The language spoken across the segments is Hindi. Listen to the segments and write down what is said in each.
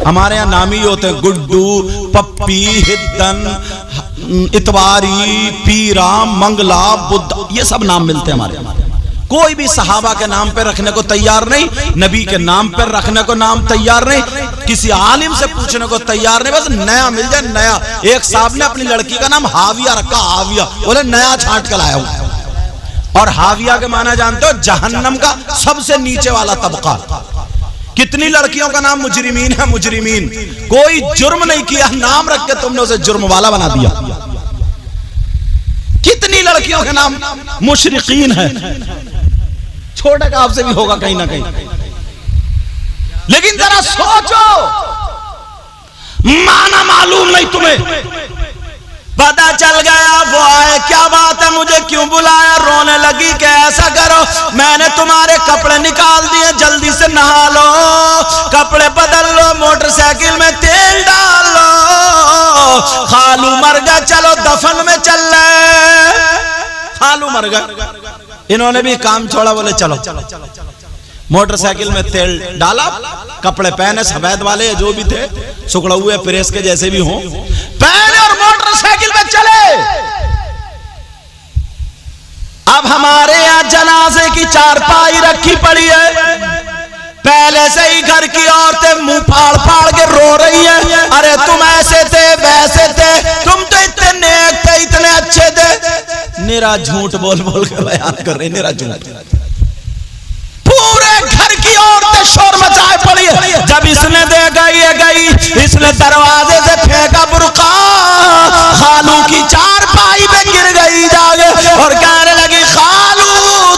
हमारे यहाँ नाम ही होते हैं गुड्डू, पप्पी, हिद्दन, इतवारी, पीरा, मंगला, बुद्ध, ये सब नाम मिलते हैं हमारे यहाँ। कोई भी सहाबा के नाम पे रखने को तैयार नहीं, नबी के नाम पर रखने को नाम तैयार नहीं, किसी आलिम से पूछने को तैयार नहीं, बस नया मिल जाए नया। एक साहब ने अपनी लड़की का नाम हाविया रखा, हाविया, बोले नया छांट कर लाया हूं। और हाविया के माना जानते हो, जहन्नम का सबसे नीचे वाला तबका। कितनी लड़कियों का नाम मुजरिमीन है, मुजरिमीन, कोई जुर्म नहीं किया, नाम रख के तुमने उसे जुर्म वाला बना दिया। कितनी लड़कियों के नाम मुशरिकीन है, छोटे का आपसे भी होगा कहीं ना कहीं। लेकिन जरा सोचो, माना मालूम नहीं तुम्हें, पता चल गया वो आए, क्या बात है, मुझे क्यों बुलाया, रोने लगी कि ऐसा करो, मैंने तुम्हारे कपड़े निकाल दिए, जल्दी से नहा लो, कपड़े बदल लो, मोटरसाइकिल में तेल डाल लो, खालू मर गया, चलो दफन में चल रहे। खालू मर गया, इन्होंने भी काम छोड़ा, बोले चलो। मोटरसाइकिल में तेल डाला, कपड़े पहने, सफेद वाले जो भी थे, सुखड़ा हुए प्रेस के जैसे भी हों, पहने और मोटरसाइकिल में चले। अब हमारे यहाँ जनाजे की चारपाई रखी पड़ी है, पहले से ही घर की औरतें मुंह फाड़ फाड़ के रो रही है, अरे तुम ऐसे थे वैसे थे, तुम तो इतने नेक थे, इतने अच्छे थे। निरा झूठ बोल बोल के बयान कर रहे, निरा झूठ। पूरे घर की औरतें शोर मचाए पड़ी है। जब इसने देखा ये गई, इसने दरवाजे से फेंका बुर्का, खालू की चारपाई पे गिर गई जागे और कहने लगी, खालू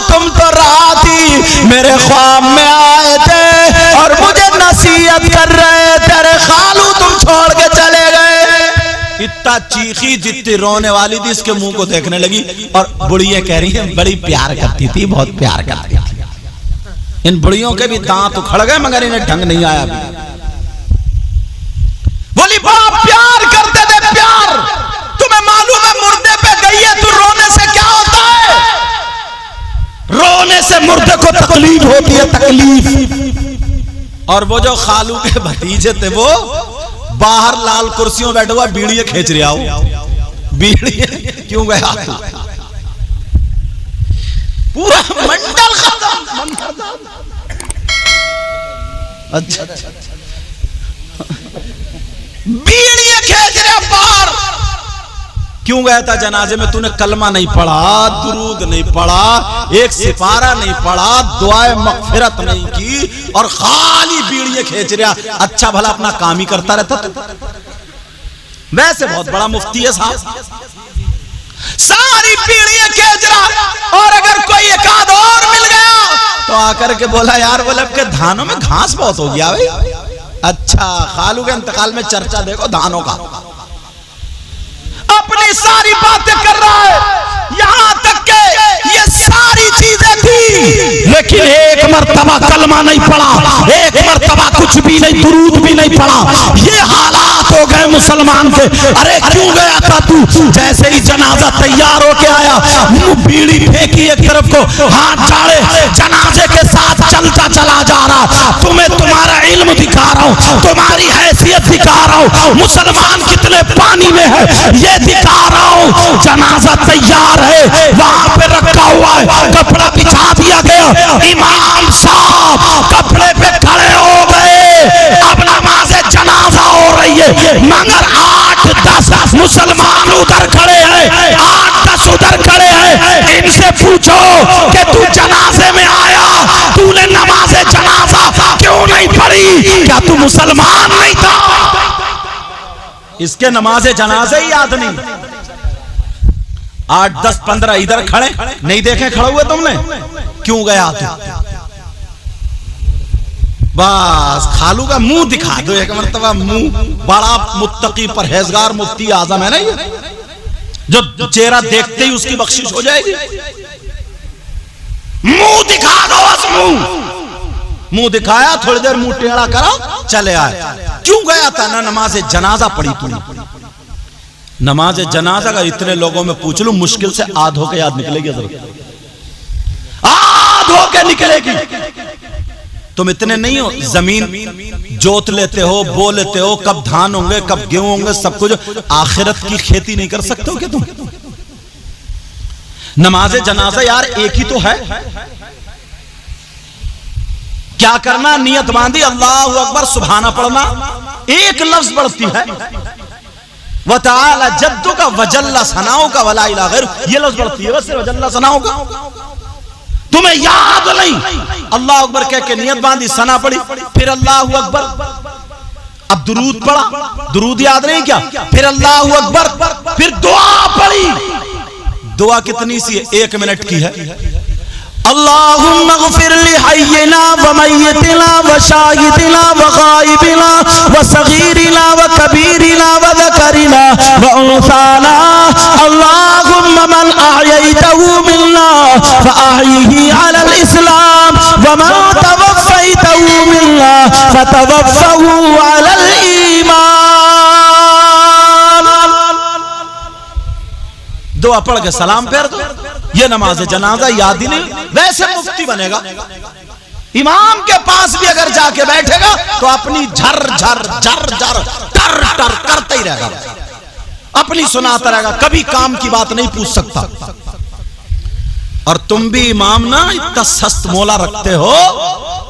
तुम तो रात ही मेरे ख्वाब में आए थे और मुझे नसीहत कर रहे थे, अरे खालू तुम छोड़ के चले गए। इतना चीखी, जितनी रोने वाली थी, इसके मुंह को देखने लगी। और बुढ़िया कह रही है बड़ी प्यार करती थी, बहुत प्यार करती थी। इन बुढ़ियों के भी दांत उखड़ गए, मगर इन्हें ढंग नहीं आया। बोली बड़ा प्यार करते थे, प्यार, तुम्हें मालूम है मुर्दे पे गई है, तू रोने से क्या होता है? रोने से मुर्दे को तकलीफ होती है, तकलीफ। और वो जो खालू के भतीजे थे, वो बाहर लाल कुर्सियों बैठे हुआ बीड़ियां खींच रहा हो। बीड़ियां क्यों गया? पूरा मंडल खत्म। अच्छा, बीड़ियां खींच रहा बाहर। क्यों गया था जनाजे में? तूने कलमा नहीं पढ़ा, दुरूद नहीं पढ़ा, एक सिपारा नहीं पढ़ा, दुआए मगफिरत नहीं की और खाली बीड़ियां खींच रहा। अच्छा भला अपना काम ही करता रहता था। वैसे बहुत बड़ा मुफ्ती है साहब, सारी बीड़ियां खींच रहा। और अगर कोई एक आध और मिल गया तो आकर के बोला, यार बोले आपके धानों में घास बहुत हो गया भाई। अच्छा, खालू के इंतकाल में चर्चा देखो धानों का। अपनी सारी बातें कर रहा है, यहां तक के ये सारी चीजें थी, लेकिन एक मर्तबा कलमा नहीं पढ़ा, एक मर्तबा कुछ भी नहीं, दुरूद भी नहीं पढ़ा। ये हालात हो गए मुसलमान के। अरे क्यों गया था तू? जैसे ही जनाजा तैयार होके आया, मुंह बीड़ी फेंकी एक तरफ को, हाथ झाड़े, जनाजे के साथ चलता चला जा रहा। तुम्हें तुम्हारा इल्म दिखा रहा हूं, तुम्हारी हैसियत दिखा रहा हूं, मुसलमान कितने पानी में है ये दिखा रहा हूं। जनाजा तैयार है, वहां पे रखा हुआ है, कपड़ा बिछा दिया गया, इमाम साहब कपड़े पे खड़े हो गए, अब नमाज जनाजा हो रही है। मगर 8-10 मुसलमान उधर खड़े हैं, 8-10 उधर खड़े हैं। इनसे पूछो कि तू जनाजे में आया, तूने नमाज जनाजा क्यों नहीं पढ़ी? क्या तू मुसलमान नहीं था? इसके नमाज जनाजे ही याद नहीं। 8-10-15 इधर खड़े, नहीं देखे खड़े हुए तुमने? क्यों गया तू? बस खालू का मुंह दिखा दो एक मरतबा। मुंह बड़ा मुत्तकी परहेजगार मुफ्ती आजम है ना ये, जो चेहरा देखते ही उसकी बख्शिश हो जाएगी। मुंह दिखा दो, बस मुंह दिखाया, थोड़ी देर मुंह टेढ़ा करा, चले आए। क्यों गया था? ना नमाज जनाजा पढ़ी तूने। नमाज जनाजा का इतने लोगों में पूछ लू, मुश्किल से आध होके याद निकलेगी, आध होके निकलेगी। तुम इतने नहीं हो, जमीन जोत लेते हो, बो लेते हो, कब धान होंगे कब गेहूं होंगे सब कुछ, आखिरत की खेती नहीं कर सकते हो क्या तुम? नमाज जनाजा यार एक ही तो है, क्या करना, नियत बांधी, अल्लाहु अकबर सुभाना पढ़ना, एक लफ्ज बढ़ती है, व तआला जद्दु का वजल्ला सनाओ का वला इला गैर, ये लफ्ज बढ़ती है बस, वजल्ला सनाओ का। तुम्हें याद नहीं, अल्लाह अकबर कह के नियत बांधी, सना पड़ी, फिर अल्लाहु अकबर, अब दुरूद पढ़ा, दुरूद याद नहीं क्या, फिर अल्लाहु अकबर, फिर दुआ पढ़ी। दुआ कितनी सी है, 1 मिनट की है। अल्लाहुम्मा ग़फ़िर लि हय्यिना व मय्यितिना व शाहिदिना व गायबिना व सगीरिना व कबीरिना व ज़करिना व उन्साना, अल्लाहुम्मा मन अहयैतहु मिन्ना फ़अहयिही अलल इस्लाम व मन तवफ़्फ़यतहु मिन्ना फ़तवफ़्फ़हु अलल ईमान। दुआ पढ़ के सलाम फेर दो, ये नमाज जनाजा याद ही नहीं। वैसे मुफ्ती बनेगा, इमाम के पास भी अगर जाके बैठेगा तो अपनी झर झर झर झर टर टर करते ही रहेगा, अपनी सुनाता रहेगा, कभी काम की बात नहीं पूछ सकता। और तुम भी इमाम ना इतना सस्त मोला रखते हो,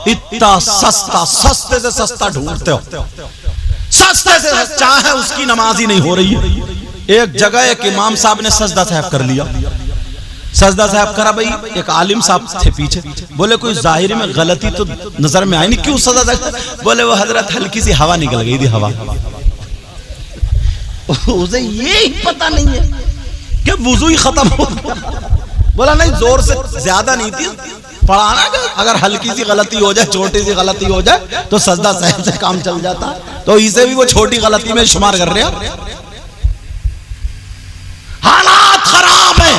इतना सस्ता, सस्ते से सस्ता ढूंढते हो, सस्ते से, चाहे उसकी नमाज ही नहीं हो रही है। एक जगह एक इमाम साहब ने सजदा साहब कर लिया, सजदा साहब करा, भाई एक आलिम साहब थे पीछे, बोले कोई जाहिर में गलती तो नजर में आई नहीं, क्यों सजदा साहब? बोले वो हजरत हल्की सी हवा निकल गई थी, हवा। उसे ये ही पता नहीं है कि वुजू ही खत्म हो गया। बोला नहीं, जोर से ज्यादा नहीं थी, पढ़ाना कि अगर हल्की सी गलती हो जाए, छोटी सी गलती हो जाए तो सजदा साहब से काम चल जाता, तो इसे भी वो छोटी गलती में शुमार कर रहे हैं। हालात खराब है,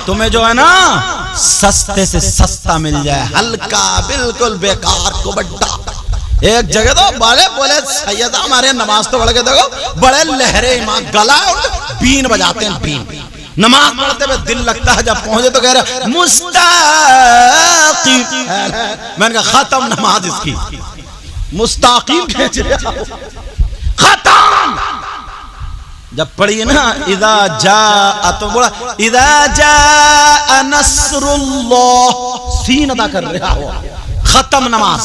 तुम्हें जो है ना सस्ते से सस्ता मिल जाए, हल्का बिल्कुल बेकार को बड्डा। एक जगह तो बोले सैयद हमारे नमाज तो पढ़ के देखो, बड़े लहरे इमाम, गला बीन बजाते हैं, बीन। नमाज पढ़ते हुए दिल लगता है, जब पहुंचे तो कह रहे मुस्ताकीम। मैंने कहा खत्म नमाज इसकी, मुस्ताकीम खत्म। जब पढ़िए ना इदा जा, तो बोला इदा जा नस्रुल्लाह, सीन अदा कर रहा हो, खत्म नमाज।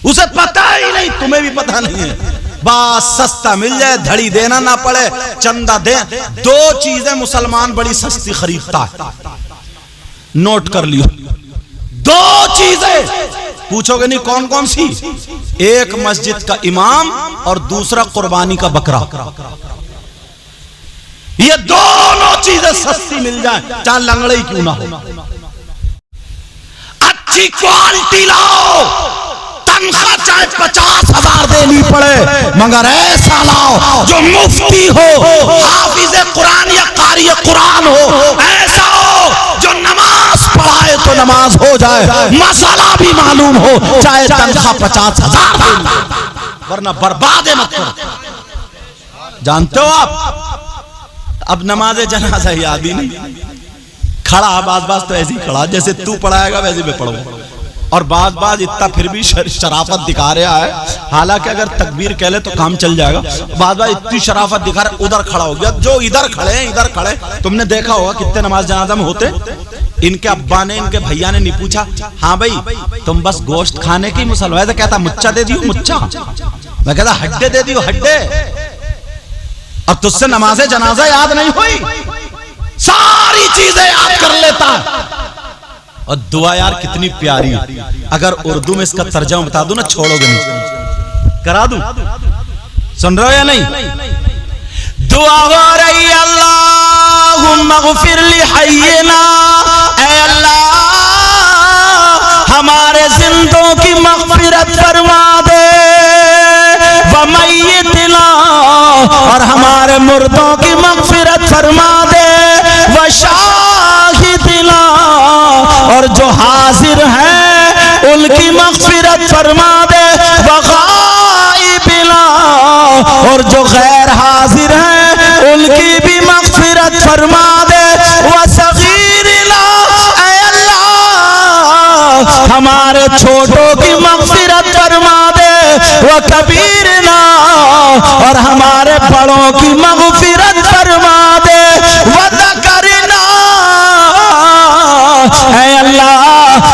उसे पता ही नहीं, तुम्हें भी पता नहीं है, बस सस्ता मिल जाए, धड़ी देना ना पड़े, चंदा दे। 2 चीजें मुसलमान बड़ी सस्ती खरीदता है, नोट कर लियो, 2 चीजें। पूछोगे नहीं कौन कौन सी? एक मस्जिद का इमाम और दूसरा कुर्बानी का बकरा। ये दोनों चीजें सस्ती मिल जाए, चाहे लंगड़े ही क्यों ना हो। अच्छी क्वालिटी लाओ, तनख्वाह चाहे 50,000 देनी पड़े, मगर ऐसा लाओ जो मुफ्ती हो, हाफिज कुरान या कारी कुरान हो, ऐसा हो जो नमाज पढ़ाए तो नमाज हो जाए, मसाला भी मालूम हो, चाहे तनख्वाह 50,000 देनी, वरना बर्बाद मत करो। जानते हो आप, अब नमाज जनाजा याद ही नहीं, खड़ा बाज तो ऐसे ही खड़ा, जैसे तू पढ़ाएगा वैसे मैं पढ़ूंगा। और बाज इतना फिर भी शराफत दिखा रहा है, हालांकि अगर तकबीर कह ले तो काम चल जाएगा। बाज इतनी शराफत दिखा रहा, उधर खड़ा हो गया, जो इधर खड़े हैं इधर खड़े। तुमने देखा होगा कितने नमाज जनाजा में होते, इनके अब्बा ने, इनके भैया ने नहीं पूछा, हाँ भाई तुम बस गोश्त खाने की मुसलमान, कहता मुच्चा दे दियो मुच्चा, मैं कहता हड्डे दे दियो हड्डे। और तुझसे नमाज जनाजा याद नहीं हुई, सारी चीजें याद कर लेता है। और दुआ यार कितनी प्यारी है, अगर उर्दू में इसका तर्जुमा बता दूं ना, छोड़ोगे नहीं, करा दूं, सुन रहे हो या नहीं? दुआ हो रही अल्लाहुम्मा ग़फ़िर लि हय्यिना, ऐ अल्लाह हमारे जिंदों की मग़फ़िरत फरमा दे, व मय्यितिना, और हमारे मुर्दों की मग़फ़िरत फरमा दे, व शाहिदिना, और जो हाजिर हैं उनकी मग़फ़िरत फरमा दे, व गाइबिना, और जो गैर हाजिर हैं उनकी भी मग़फ़िरत फरमा दे, व सगीरिना, ऐ अल्लाह हमारे छोटों की मग़फ़िरत फरमा दे व कबीरना, और हमारे बड़ों की मग़फ़िरत फरमा दे व ज़करना। ऐ अल्लाह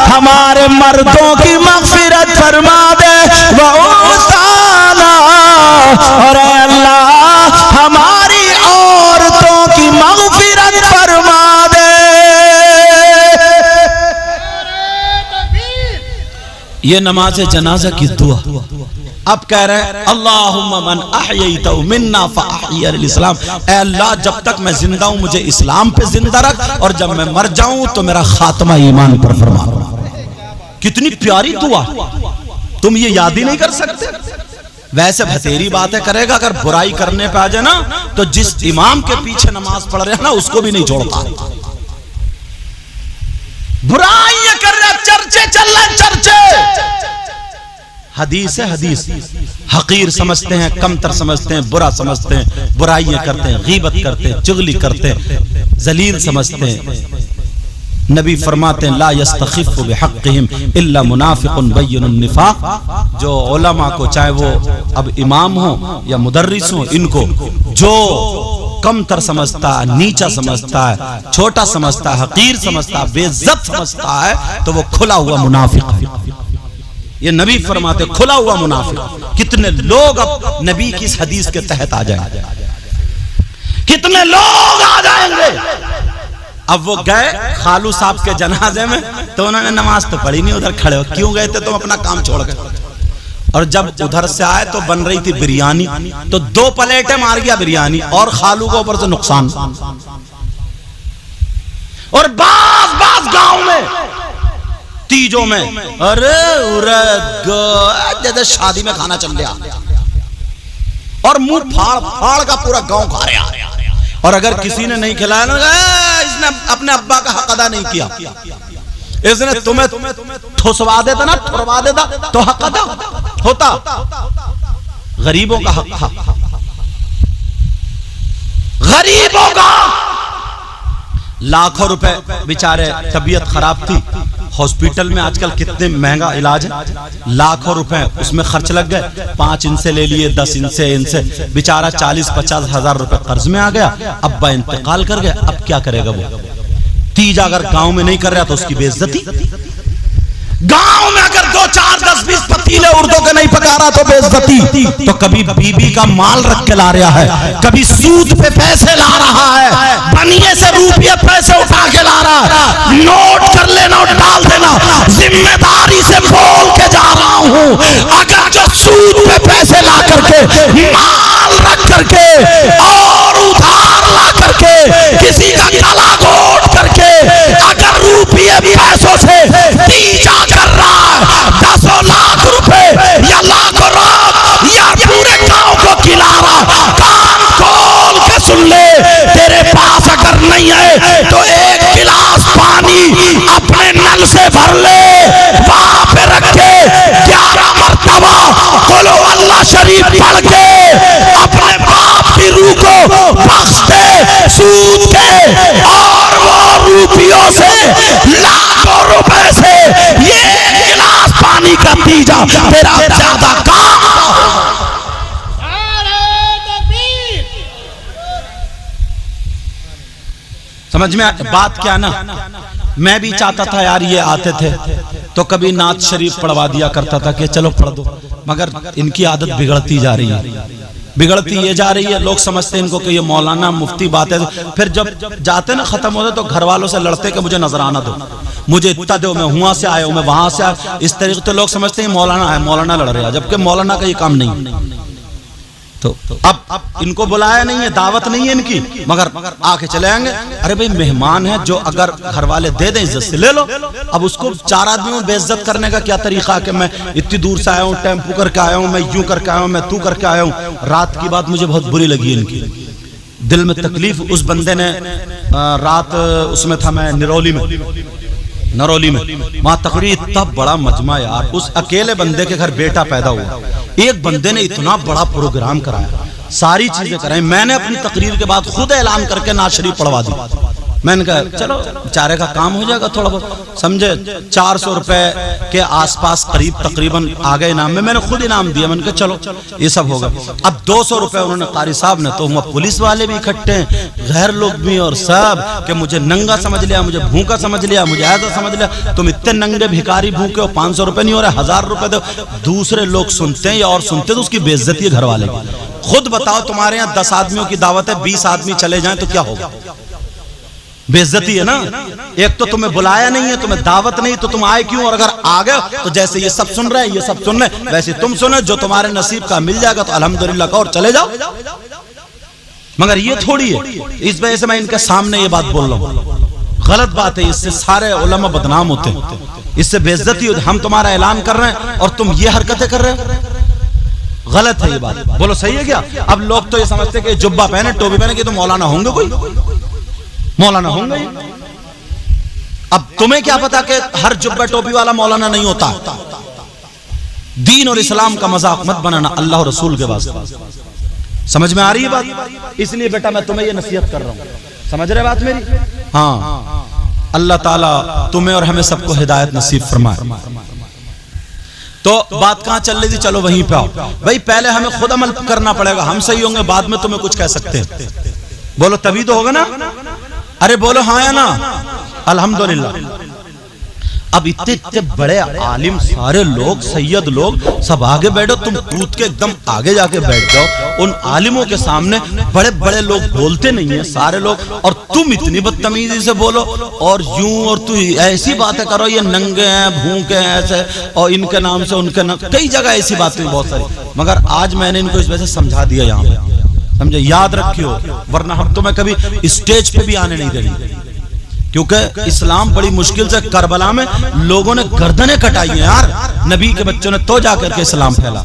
हमारे मर्दों की मग़फ़िरत फरमा दे व उन्साना, और ऐ अल्लाह हमारी औरतों की मग़फ़िरत फरमा दे। ये नमाज जनाजा की दुआ। अब कह रहे हैं अल्लाहुम्मा मन अहयैतहु मिन्ना फअहयिह अल-इस्लाम, ऐ अल्लाह जब तक मैं जिंदा हूं मुझे इस्लाम पे जिंदा रख, और जब मैं मर जाऊं तो मेरा खात्मा ईमान पर फरमा। कितनी प्यारी दुआ, तुम ये याद ही नहीं कर सकते। वैसे भतेरी बातें करेगा, अगर बुराई करने पे आ जाए ना तो जिस इमाम के पीछे नमाज पढ़ रहे हैं ना उसको भी नहीं छोड़ता। बुराई ये कर रहे, चर्चे चल रहे, चर्चे। हदीस है हदीस, हकीर समझते हैं, कमतर समझते हैं, बुरा समझते हैं, बुराइयां करते हैं, गीबत करते हैं, चुगली करते हैं, जलील समझते हैं। नबी फरमाते हैं ला यस्तखिफ़ु बिहक़्क़िहिम इल्ला मुनाफ़िक़ुन बय्यिनुन निफ़ाक़। जो उलमा को, चाहे वो अब इमाम हो या मुदर्रिस हो, इनको जो कमतर समझता है, नीचा समझता है, छोटा समझता है, हकीर समझता है, बेइज्जत समझता है, तो वो खुला हुआ मुनाफिक है। ये नबी फरमाते खुला हुआ मुनाफिक। कितने लोग अब नबी की इस हदीस के तहत आ जाएंगे, कितने लोग आ जाएंगे। अब वो गए खालू साहब के जनाजे में, तो उन्होंने नमाज तो पढ़ी नहीं, उधर खड़े हो। क्यों गए थे तुम? अपना काम छोड़ गए। और जब उधर से आए तो बन रही थी बिरयानी, तो 2 प्लेटें मार गया बिरयानी, और खालू को ऊपर से नुकसान। और बास गांव में तीजों में, अरे जैसे शादी में खाना चल गया, और मुंह फाड़ फाड़ का पूरा गांव खा रहा। और अगर किसी ने नहीं खिलाया ना, इसने अपने अब्बा का हक अदा नहीं किया, इसने तुम्हें ठुसवा देता ना, ठुरवा देता, तो हक अदा होता। गरीबों का हक था, गरीबों का। लाखों रुपए बेचारे, तबीयत खराब थी, हॉस्पिटल में आजकल कितने महंगा इलाज है, लाखों रुपए उसमें खर्च लग गए। 5 इनसे ले लिए, 10 इनसे बेचारा 40-50 हजार रुपए कर्ज में आ गया। अब्बा इंतकाल कर गया, अब क्या करेगा वो? तीजा अगर गांव में नहीं कर रहा तो उसकी बेइज्जती। गांव में अगर 2, 4, 10, 20 पतीले उर्दू के नहीं पका रहा तो बेइज्जती। तो कभी बीबी का माल रख के ला रहा है, कभी सूद पे पैसे ला रहा है, बनिए से रुपये पैसे उठा के ला रहा है। नोट कर लेना और डाल देना, जिम्मेदारी से बोल के जा रहा हूं। अगर जो सूद पे पैसे ला करके, माल रख करके और उधार ला करके, किसी का गला घोट करके, अगर रुपये पैसों से तीजा कर रहा है, 10 लाख रुपए या लाखों रात या पूरे गांव को खिला रहा, कान खोल के सुन ले, तेरे पास अगर नहीं है तो एक गिलास पानी अपने नल से भर ले, वहां पे रख के 11 मरतबा कुल अल्लाह शरीफ पढ़ के अपने बाप की रूह को बख्श दे सूद के, और वो रुपयों से, लाखों रुपए से ये गिलास पानी का तीजा तेरा ज्यादा काम। समझ में बात क्या ना? मैं भी चाहता था यार ये आते थे तो कभी नात शरीफ पढ़वा दिया करता था कि चलो पढ़ दो, मगर इनकी आदत बिगड़ती जा रही है, बिगड़ती ये जा रही है। लोग समझते हैं इनको कि ये मौलाना मुफ्ती बात है, फिर जब जाते ना खत्म होते तो घर वालों से लड़ते कि मुझे नजराना दो, मुझे इतना दो, मैं वहां से आया हूं, मैं वहां से आया। इस तरीके से लोग समझते हैं मौलाना है, मौलाना लड़ रहा है, जबकि मौलाना का ये काम नहीं। तो अब इनको बुलाया नहीं है, दावत नहीं है इनकी, मगर आके चले आएंगे। अरे भाई मेहमान है, जो अगर घर वाले दे दें इज्जत से ले लो। अब उसको 4 आदमियों में बेइज्जत करने का क्या तरीका कि मैं इतनी दूर से आया हूँ, टेम्पू करके आया हूँ, मैं यूं करके आया हूँ, मैं तू करके आया हूँ। रात की बात मुझे बहुत बुरी लगी इनकी, दिल में तकलीफ। उस बंदे ने रात उसमें था, मैं नरौली में वहां तकरीर, तब बड़ा मजमा यार। उस अकेले बंदे के घर बेटा पैदा हुआ, एक बंदे ने इतना बड़ा प्रोग्राम कराया, सारी चीजें कराई। मैंने अपनी तकरीर के बाद खुद ऐलान करके नात शरीफ पढ़वा दी। मैंने कहा चलो बेचारे का काम हो जाएगा थोड़ा बहुत, समझे। 400 रुपए के आसपास करीब तकरीबन आ गए इनाम में, मैंने खुद इनाम दिया। मैंने कहा चलो ये सब होगा। अब 200 रुपए उन्होंने कारी साहब ने, तो हम पुलिस वाले भी इकट्ठे हैं, गैर लोग भी, और सब कि मुझे नंगा समझ लिया, मुझे भूखा समझ लिया, मुझे ऐसा समझ लिया, तुम इतने नंगे भिखारी भूखे हो, 500 रुपए नहीं हो रहा, 1000 रुपए दो। दूसरे लोग सुनते हैं या और सुनते तो उसकी बेइज्जती है घर वाले। खुद बताओ, तुम्हारे यहाँ 10 आदमियों की दावत है, 20 आदमी चले जाएं तो क्या होगा? बेइज्जती है ना। एक तो तुम्हें बुलाया नहीं है, तुम्हें दावत नहीं, तो तुम आए क्यों? और अगर आ गए तो जैसे ये सब सुन रहे हैं, ये सब सुन रहे, वैसे तुम सुनो, जो तुम्हारे नसीब का मिल जाएगा तो अल्हम्दुलिल्लाह का, और चले जाओ। मगर ये थोड़ी है। इस वजह से मैं इनके सामने ये बात बोल रहा हूं, गलत बात है। इससे सारे उलमा बदनाम होते हैं, इससे बेइज्जती होती। हम तुम्हारा ऐलान कर रहे हैं और तुम ये हरकतें कर रहे हो, गलत है ये बात। बोलो सही है क्या? अब लोग तो ये समझते कि जुब्बा पहने, टोपी पहने कि तो मौलाना होंगे, कोई मौलाना होंगे। अब तुम्हें क्या पता कि हर जुब्बा टोपी वाला मौलाना नहीं होता। दीन और इस्लाम का मजाक मत बनाना अल्लाह और रसूल के वास्ते। समझ में आ रही है बात? इसलिए बेटा मैं तुम्हें ये नसीहत कर रहा हूं, समझ रहे बात मेरी? हाँ, अल्लाह ताला तुम्हें और हमें सबको हिदायत नसीब फरमाए। तो बात कहां चल रही थी? चलो वहीं पे आओ भाई। पहले हमें खुद अमल करना पड़ेगा, हम सही होंगे, बाद में तुम्हें कुछ कह सकते हैं। बोलो तभी तो होगा ना। अरे बोलो हाँ या ना? अल्हम्दुलिल्लाह। अब इतने इतने बड़े आलिम, सारे लोग, सैयद लोग सब आगे बैठो, तुम कूद के एकदम आगे जाके बैठ जाओ। उन आलिमों के सामने बड़े बड़े लोग बोलते नहीं है सारे लोग, और तुम इतनी बदतमीजी से बोलो और यूं, और तू ऐसी बातें करो, ये नंगे हैं, भूखे हैं, ऐसे, और इनके नाम से उनके नाम, कई जगह ऐसी बातें बहुत सारी। मगर आज मैंने इनको इस वजह से समझा दिया यहाँ पे, समझे, याद रखियो, वरना हम तुम्हें कभी स्टेज पे भी आने नहीं देंगे। क्योंकि इस्लाम बड़ी मुश्किल से, करबला में लोगों ने गर्दनें कटाई हैं यार, नबी के बच्चों ने तो जाकर के इस्लाम फैला,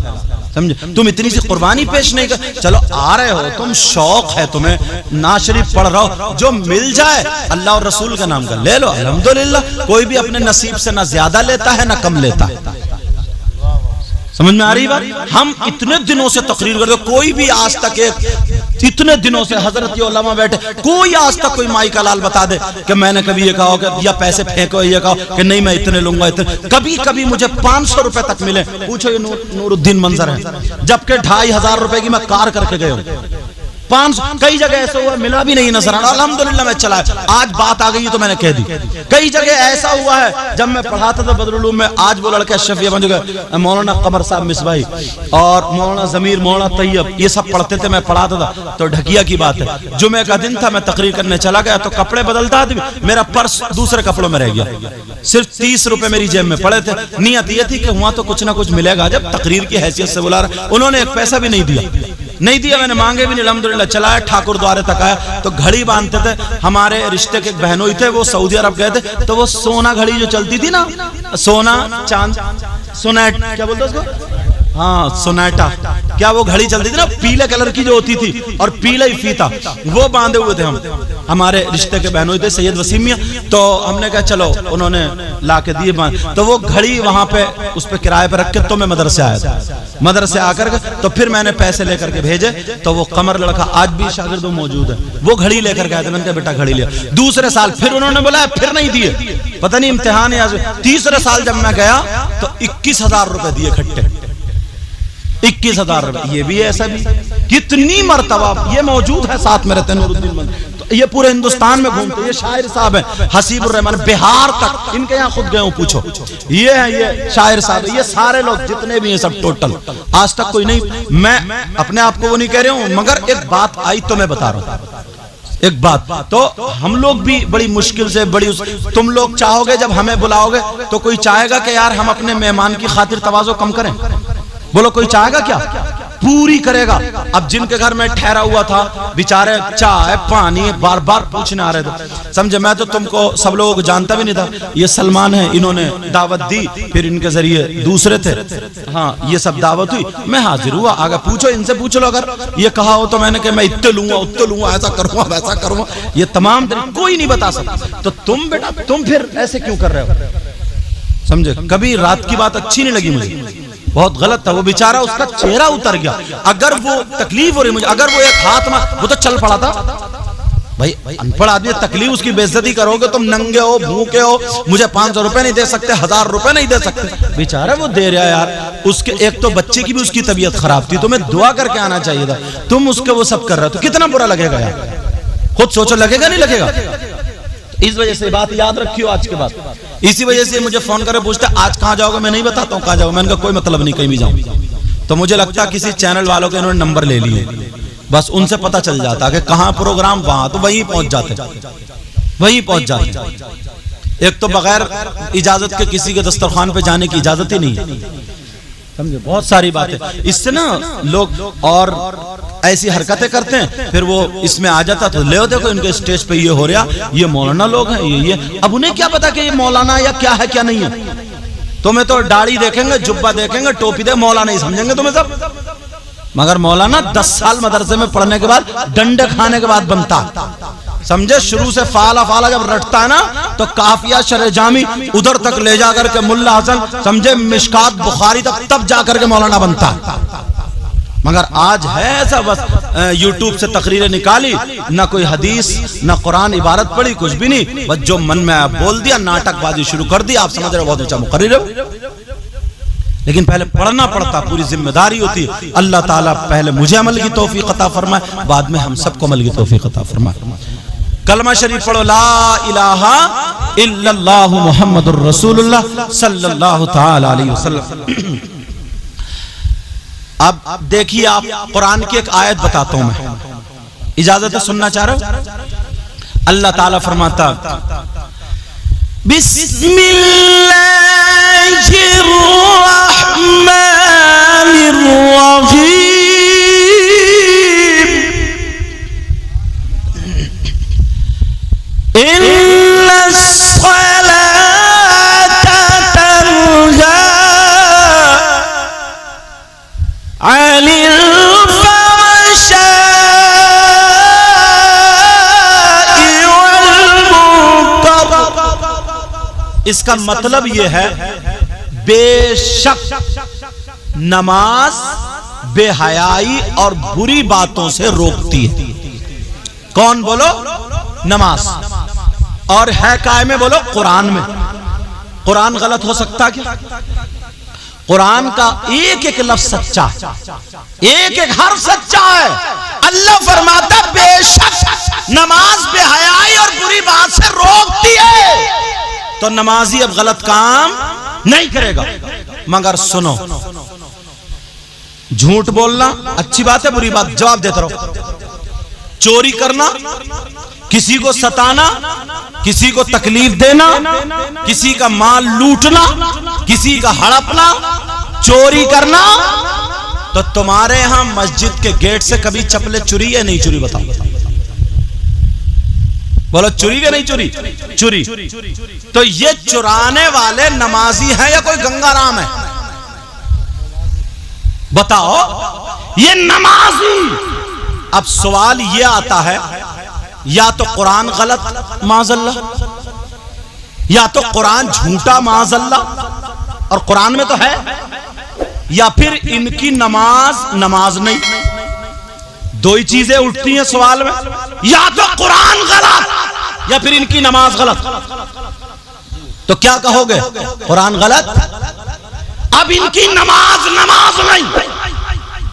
समझे। तुम इतनी सी कुर्बानी पेश नहीं कर, चलो आ रहे हो तुम, शौक है तुम्हें, ना शरीफ पढ़ रहा हो, जो मिल जाए अल्लाह और रसूल का नाम का ले लो, अल्हम्दुलिल्लाह। कोई भी अपने नसीब से ना ज्यादा लेता है ना कम लेता है। समझ में आ रही बात? हम इतने दिनों से तकरीर करते, कोई भी आज तक इतने दिनों से हजरत उलमा बैठे, कोई आज तक कोई माई का लाल बता दे कि मैंने कभी ये कहा कि या पैसे फेंको, ये कहा कि नहीं मैं इतने लूंगा, इतने। कभी कभी मुझे 500 रुपए तक मिले, पूछो ये नूरुद्दीन मंजर है, जबकि 2500 रुपए की मैं कार करके गए हूँ। 500 कई जगह ऐसा हुआ, मिला भी नहीं नजर आना, अल्हम्दुलिल्लाह मैं चला। आज बात आ गई तो मैंने कह दी। कई जगह ऐसा हुआ है, जब मैं पढ़ाता था बदरुल उलूम में, आज वो लड़के अशरफिया बन गए, मौलाना कमर साहब मिसबाही और मौलाना जमीर, मौलाना तैयब, ये सब पढ़ते थे, मैं पढ़ाता था। तो ढकिया की बात है, जुमे का दिन था, मैं तकरीर करने चला गया, तो कपड़े बदलता था, मेरा पर्स दूसरे कपड़ों में रह गया। सिर्फ 30 रुपए मेरी जेब में पड़े थे। नियत ये थी कि वहां तो कुछ ना कुछ मिलेगा, जब तकरीर की हैसियत से बुला रहा। उन्होंने एक पैसा भी नहीं दिया, मैंने मांगे भी नहीं, अल्हम्दुलिल्लाह चलाया, ठाकुर द्वारे तक आया। तो घड़ी बांधते थे, हमारे रिश्ते के बहनोई थे, वो सऊदी अरब गए थे, तो वो सोना घड़ी जो चलती थी ना, सोना चांद, सोनेट क्या बोलते उसको, हाँ सोनेटा, क्या वो घड़ी चलती थी ना, पीले कलर की जो होती थी, और पीला ही फीता, वो बांधे हुए थे हम, हमारे रिश्ते के बहनों थे सैयद वसीम मियां। तो हमने कहा चलो, उन्होंने ला के दिए बांध, तो वो घड़ी वहां पे उस पे किराए पे रख के, तो मैं मदरसे आया था, मदरसे आकर के तो फिर मैंने पैसे लेकर के भेजे, तो वो कमर लड़का आज भी शागिर्द मौजूद है, वो घड़ी लेकर के आए थे। मैंने कहा बेटा घड़ी लिया। दूसरे साल फिर उन्होंने बोला, फिर नहीं दिए, पता नहीं इम्तिहान है। तीसरे साल जब मैं गया तो 21,000 रुपए दिए खट्टे, 21,000 रुपए। ये भी ऐसा भी कितनी मर्तबा ये मौजूद है, साथ में रहते नूरुद्दीन, तो ये पूरे हिंदुस्तान में घूमते। ये शायर साहब है हसीबुर रहमान, बिहार तक, इनके यहाँ खुद गए हूं, पूछो। ये है, ये शायर साहब, ये सारे लोग जितने भी हैं सब टोटल, आज तक कोई नहीं। मैं अपने आप को वो नहीं कह रहा हूं, मगर एक बात आई तो मैं बता रहा हूं, एक बात। तो हम लोग भी बड़ी मुश्किल से, तुम लोग चाहोगे जब हमें बुलाओगे तो कोई चाहेगा कि यार हम अपने मेहमान की खातिर तवाज़ो कम करें? बोलो कोई चाहेगा क्या? पूरी करेगा। अब जिनके घर में ठहरा हुआ था बेचारे, चाय पानी बार बार पूछने आ रहे थे, समझे। मैं तो तुमको सब लोगों को जानता भी नहीं था, ये सलमान है, इन्होंने दावत दी, फिर इनके जरिए दूसरे थे, हाँ ये सब दावत हुई, मैं हाजिर हुआ। आगे पूछो, इनसे पूछ लो, अगर ये कहा हो तो मैंने कहा मैं इतने लूंगा, उतने लूंगा, ऐसा करूंगा, वैसा करूंगा, ये तमाम कोई नहीं बता सकता। तो तुम बेटा, तुम फिर ऐसे क्यों कर रहे हो, समझे। कभी रात की बात अच्छी नहीं लगी मुझे, बहुत गलत था। वो बेचारा, उसका चेहरा उतर गया। अगर वो तकलीफ हो रही मुझे, अगर वो एक हाथ में, वो तो चल पड़ा था, भाई अनपढ़ आदमी, तकलीफ उसकी बेइज्जती करोगे, तुम नंगे हो, भूखे हो, मुझे 500 रुपए नहीं दे सकते, 1000 रुपए नहीं दे सकते, बेचारा वो दे रहा है यार। उसके एक तो बच्चे की भी उसकी तबीयत खराब थी, तुम्हें दुआ करके आना चाहिए था, तुम उसके वो सब कर रहे हो, तो कितना बुरा लगेगा यार, खुद सोचो, लगेगा नहीं लगेगा। इस वजह से बात याद रखियो आज के बाद। इसी वजह से मुझे फोन करके पूछता आज कहाँ जाओगे, मैं नहीं बताता हूँ कहाँ जाओ, मैंने कहा कोई मतलब नहीं कहीं भी जाऊँ। तो मुझे लगता है किसी चैनल वालों के इन्होंने नंबर ले लिए, बस उनसे पता चल जाता कि कहाँ प्रोग्राम, वहां तो वहीं पहुंच जाते, वहीं पहुंच जाते। एक तो बगैर इजाजत के किसी के दस्तरखान पे जाने की इजाजत ही नहीं है, समझे, बहुत सारी बातें। इससे ना लोग और ऐसी हरकतें करते हैं, फिर वो इसमें आ जाता तो ले देखो इनके स्टेज पे ये हो रहा, ये मौलाना लोग हैं, ये अब उन्हें क्या पता कि ये मौलाना या क्या है क्या नहीं है। तुम्हें तो दाढ़ी देखेंगे, जुब्बा देखेंगे, टोपी दे, मौलाना ही समझेंगे तुम्हें सब। मगर मौलाना 10 साल मदरसे में पढ़ने के बाद, डंडे खाने के बाद बनता, समझे। शुरू से फाला फाला जब रटता है ना, तो काफिया शरे जामी उधर तक ले जाकर के मुल्ला हसन, समझे, मिशकात बुखारी तक, तब जाकर के मौलाना बनता। मगर आज है ऐसा, बस यूट्यूब से तकरीरें निकाली, ना कोई हदीस ना कुरान इबारत पढ़ी, कुछ भी नहीं, बस जो मन में आया बोल दिया, नाटकबाजी शुरू कर दी। आप समझ रहे हो बहुत ऊंचा मुकर्रिर है, लेकिन पहले पढ़ना पड़ता, पूरी जिम्मेदारी होती है। अल्लाह ताला पहले मुझे अमल की तौफीक अता फरमाए, बाद में हम सबको अमल की तौफीक अता फरमाए। कलमा शरीफ पढ़ो, ला इलाहा इल्लल्लाह मुहम्मदुर रसूलुल्लाह सल्लल्लाहु ताला अलैहि वसल्लम। अब देखिए, आप कुरान की एक आयत बताता हूं मैं, इजाजत है, सुनना चाह रहे हो? अल्लाह ताला फरमाता, बिस्मिल्लाहिर्रहमानिर्रहीम, इसका मतलब यह है, बेशक नमाज बेहयाई और बुरी बातों से रोकती है। कौन बोलो? नमाज। और है काय में बोलो? कुरान में। कुरान गलत हो सकता क्या? कुरान का एक एक लफ्ज सच्चा, एक एक हर्फ सच्चा है। अल्लाह फरमाता बेशक नमाज बेहयाई और बुरी बात से रोकती है, तो नमाजी अब गलत काम नहीं करेगा। मगर सुनो, झूठ बोलना अच्छी बात है, बुरी बात, जवाब देते रहो। चोरी करना, किसी को सताना, किसी को तकलीफ देना, किसी का माल लूटना, किसी का हड़पना, चोरी करना, तो तुम्हारे यहां मस्जिद के गेट से कभी चप्पलें चुरी या नहीं चुरी? बताओ, बोलो, चुरी या नहीं चुरी? चुरी। तो ये चुराने वाले नमाजी हैं या कोई गंगाराम है? बताओ, ये नमाजी। अब सवाल ये आता है, या तो कुरान गलत माज़अल्लाह, या तो कुरान झूठा माज़अल्लाह, और कुरान में तो है, या फिर इनकी नमाज नहीं। दो ही चीजें उठती हैं सवाल में, या तो कुरान गलत या फिर इनकी नमाज गलत। तो क्या कहोगे? कुरान गलत, अब इनकी नमाज नहीं।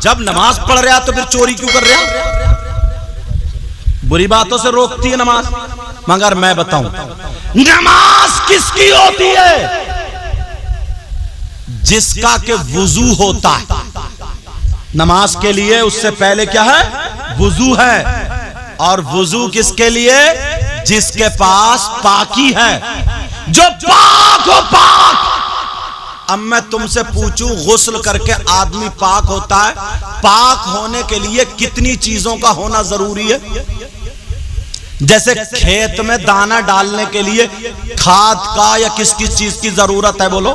जब नमाज पढ़ रहा तो फिर चोरी क्यों कर रहा? बुरी बातों से रोकती है नमाज। मगर मैं बताऊं, नमाज किसकी होती है? जिसका के वुजू होता है। नमाज के लिए उससे पहले क्या है? वुजू है। और वुजू किसके लिए? जिसके पास पाकी है, जो पाक हो पाक। अब मैं तुमसे पूछूं, गुस्ल करके आदमी पाक होता है? पाक होने के लिए कितनी चीजों का होना जरूरी है? जैसे खेत में दाना डालने के लिए खाद का या किस किस चीज की जरूरत है, बोलो,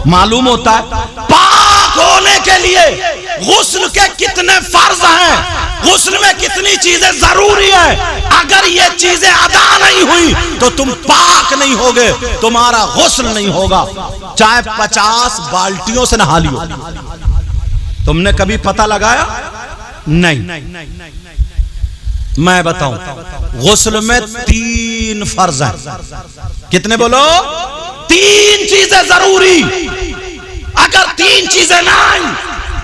मालूम होता है। पाक होने के लिए गुस्ल के कितने फर्ज हैं, गुस्ल में कितनी चीजें जरूरी है। अगर ये चीजें अदा नहीं हुई तो तुम पाक नहीं होगे, तुम्हारा गुस्ल नहीं होगा, चाहे 50 बाल्टियों से नहा लियो। तुमने कभी पता लगाया? नहीं। मैं बताऊं, गुस्ल में 3 फर्ज हैं। कितने बोलो? 3 चीजें जरूरी। अगर 3 चीजें ना आई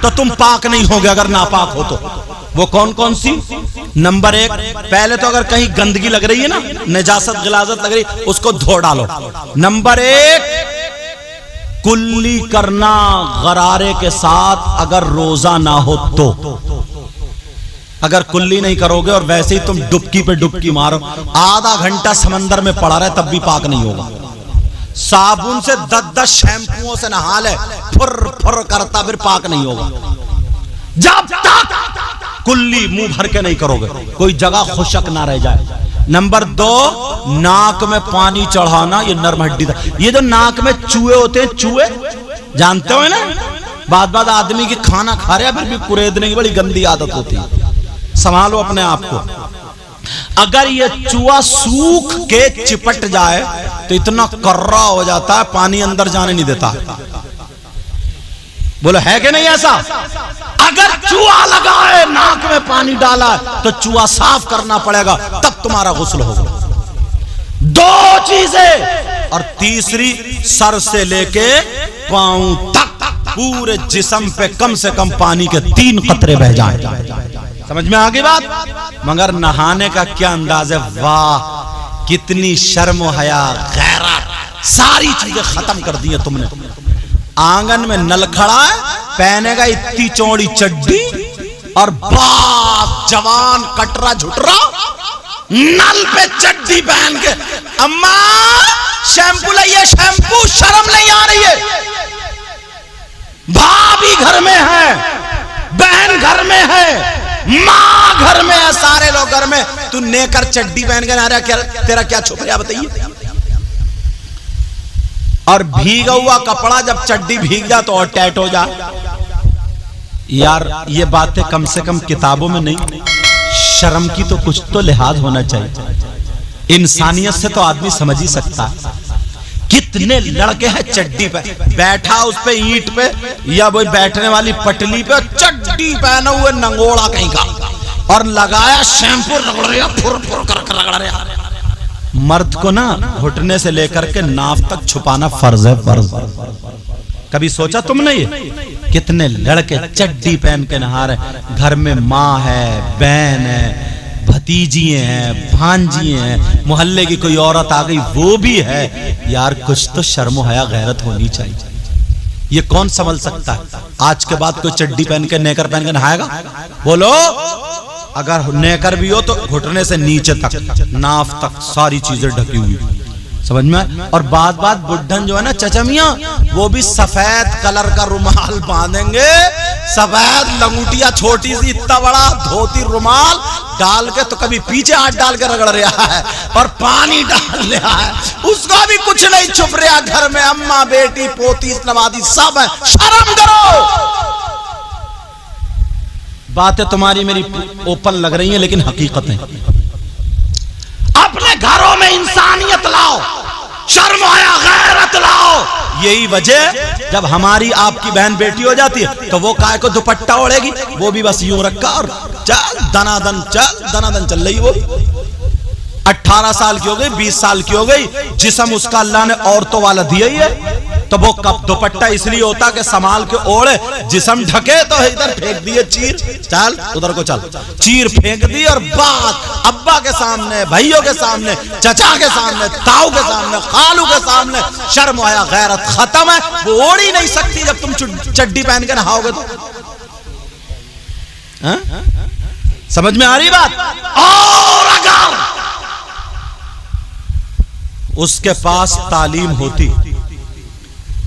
तो तुम पाक नहीं होगे, अगर नापाक हो तो। वो कौन कौन सी? नंबर 1, पहले तो अगर कहीं गंदगी लग रही है ना, नजासत गिलाजत लग रही, उसको धो डालो। नंबर 1, कुल्ली करना गरारे के साथ अगर रोजा ना हो तो। अगर कुल्ली नहीं करोगे और वैसे ही तुम डुबकी पे डुबकी मारो, आधा घंटा समंदर में पड़ा रहे, तब भी पाक नहीं होगा। साबुन से 10-10 शैम्पुओं से नहा ले, फुर फुर करता, फिर पाक नहीं होगा। जब तक कुल्ली मुंह भर के नहीं करोगे, कोई जगह खुशक ना रह जाए। नंबर 2, नाक में पानी चढ़ाना, ये नर्म हड्डी था। ये जो नाक में चूहे होते हैं, चूहे जानते हो ना, बाद आदमी की खाना खा रहे फिर भी कुरेदने की बड़ी गंदी आदत होती है। संभालो अपने आप को। अगर ये चूहा सूख के चिपट जाए तो इतना कर्रा हो जाता है, पानी अंदर जाने नहीं देता। बोलो है कि नहीं ऐसा? अगर चूहा लगा है, नाक में पानी डाला है, तो चूहा साफ करना पड़ेगा, तब तुम्हारा गुस्ल होगा। 2 चीजें। और तीसरी, सर से लेके पांव तक पूरे जिस्म पे कम से कम पानी के 3 कतरे बह जाएं। समझ में आ गई बात? मगर नहाने का क्या अंदाज है? वाह, कितनी शर्म हया गैरत, सारी चीजें खत्म कर दी है तुमने। आंगन में नल खड़ा है, पहनेगा इतनी चौड़ी चड्डी और बाप जवान कटरा झुटरा, नल पे चड्डी पहन के, अम्मा शैम्पू लाइए, शैम्पू, शर्म नहीं आ रही है? भाभी घर में है, बहन घर में है, माँ घर में है, सारे लोग घर में, तू नेकर चड्डी पहन के ना रहा, क्या तेरा क्या छुप रहा बताइए? और भीगा हुआ कपड़ा जब चड्डी भीग जा तो और टाइट हो जा। यार ये बातें कम से कम किताबों में नहीं, शर्म की तो कुछ तो लिहाज होना चाहिए। इंसानियत से तो आदमी समझ ही सकता है। कितने लड़के हैं चड्डी पे बैठा, उस पे ईंट पे या वो बैठने वाली पटली पे चड्डी पहने हुए नंगोड़ा कहीं का, और लगाया शैम्पू, रगड़ रहा, फुर फुर कर रगड़ रहा। मर्द को ना घुटने से लेकर के नाफ तक छुपाना फर्ज है, फर्ज। कभी सोचा तुमने ये? कितने लड़के चड्डी पहन के नहा रहे, घर में माँ है, बहन है, भतीजिए हैं, भांजिए हैं, मोहल्ले की कोई औरत आ गई वो भी है। यार कुछ तो शर्म हया गैरत होनी चाहिए। ये कौन संभल सकता है? आज के बाद कोई चड्डी पहन के, नेकर पहन के नहाएगा? बोलो। अगर नेकर भी हो तो घुटने से नीचे तक, नाफ तक, सारी चीजें ढकी हुई। समझ में? और बात बुढ़न जो है ना, चचमिया, वो भी सफेद कलर का रुमाल बांधेंगे, सफेद लंगूटिया, छोटी सी इतना बड़ा धोती रुमाल डाल के, तो कभी पीछे हाथ डाल के रगड़ रहा है और पानी डाल रहा है, उसका भी कुछ नहीं छुप रहा। घर में अम्मा, बेटी, पोती, नवादी सब है। शर्म करो। बातें तुम्हारी मेरी ओपन लग रही हैं, लेकिन हकीकत है। अपने घरों में इंसानियत लाओ, शर्म आया गैरत लाओ। यही वजह, जब हमारी आपकी बहन बेटी हो जाती है तो वो काय को दुपट्टा ओढ़ेगी, वो भी बस यूं रखा और चल दनादन चल रही। वो 18 साल की हो गई, 20 साल की हो गई, जिस्म उसका अल्लाह ने औरतों वाला दिया ही है, तो वो कब दुपट्टा इसलिए होता कि संभाल के ओढ़े, जिस्म ढके तो इधर फेंक दिए चीर, चल उधर को चल, चीर फेंक दी और बात अब्बा के सामने, भाइयों के सामने, चचा के सामने, ताऊ के सामने, खालू के सामने, शर्म आया गैरत खत्म है। वो ओढ़ ही नहीं सकती जब तुम चड्डी पहन के नहाओगे तो। समझ में आ रही बात? और अगर उसके पास तालीम होती,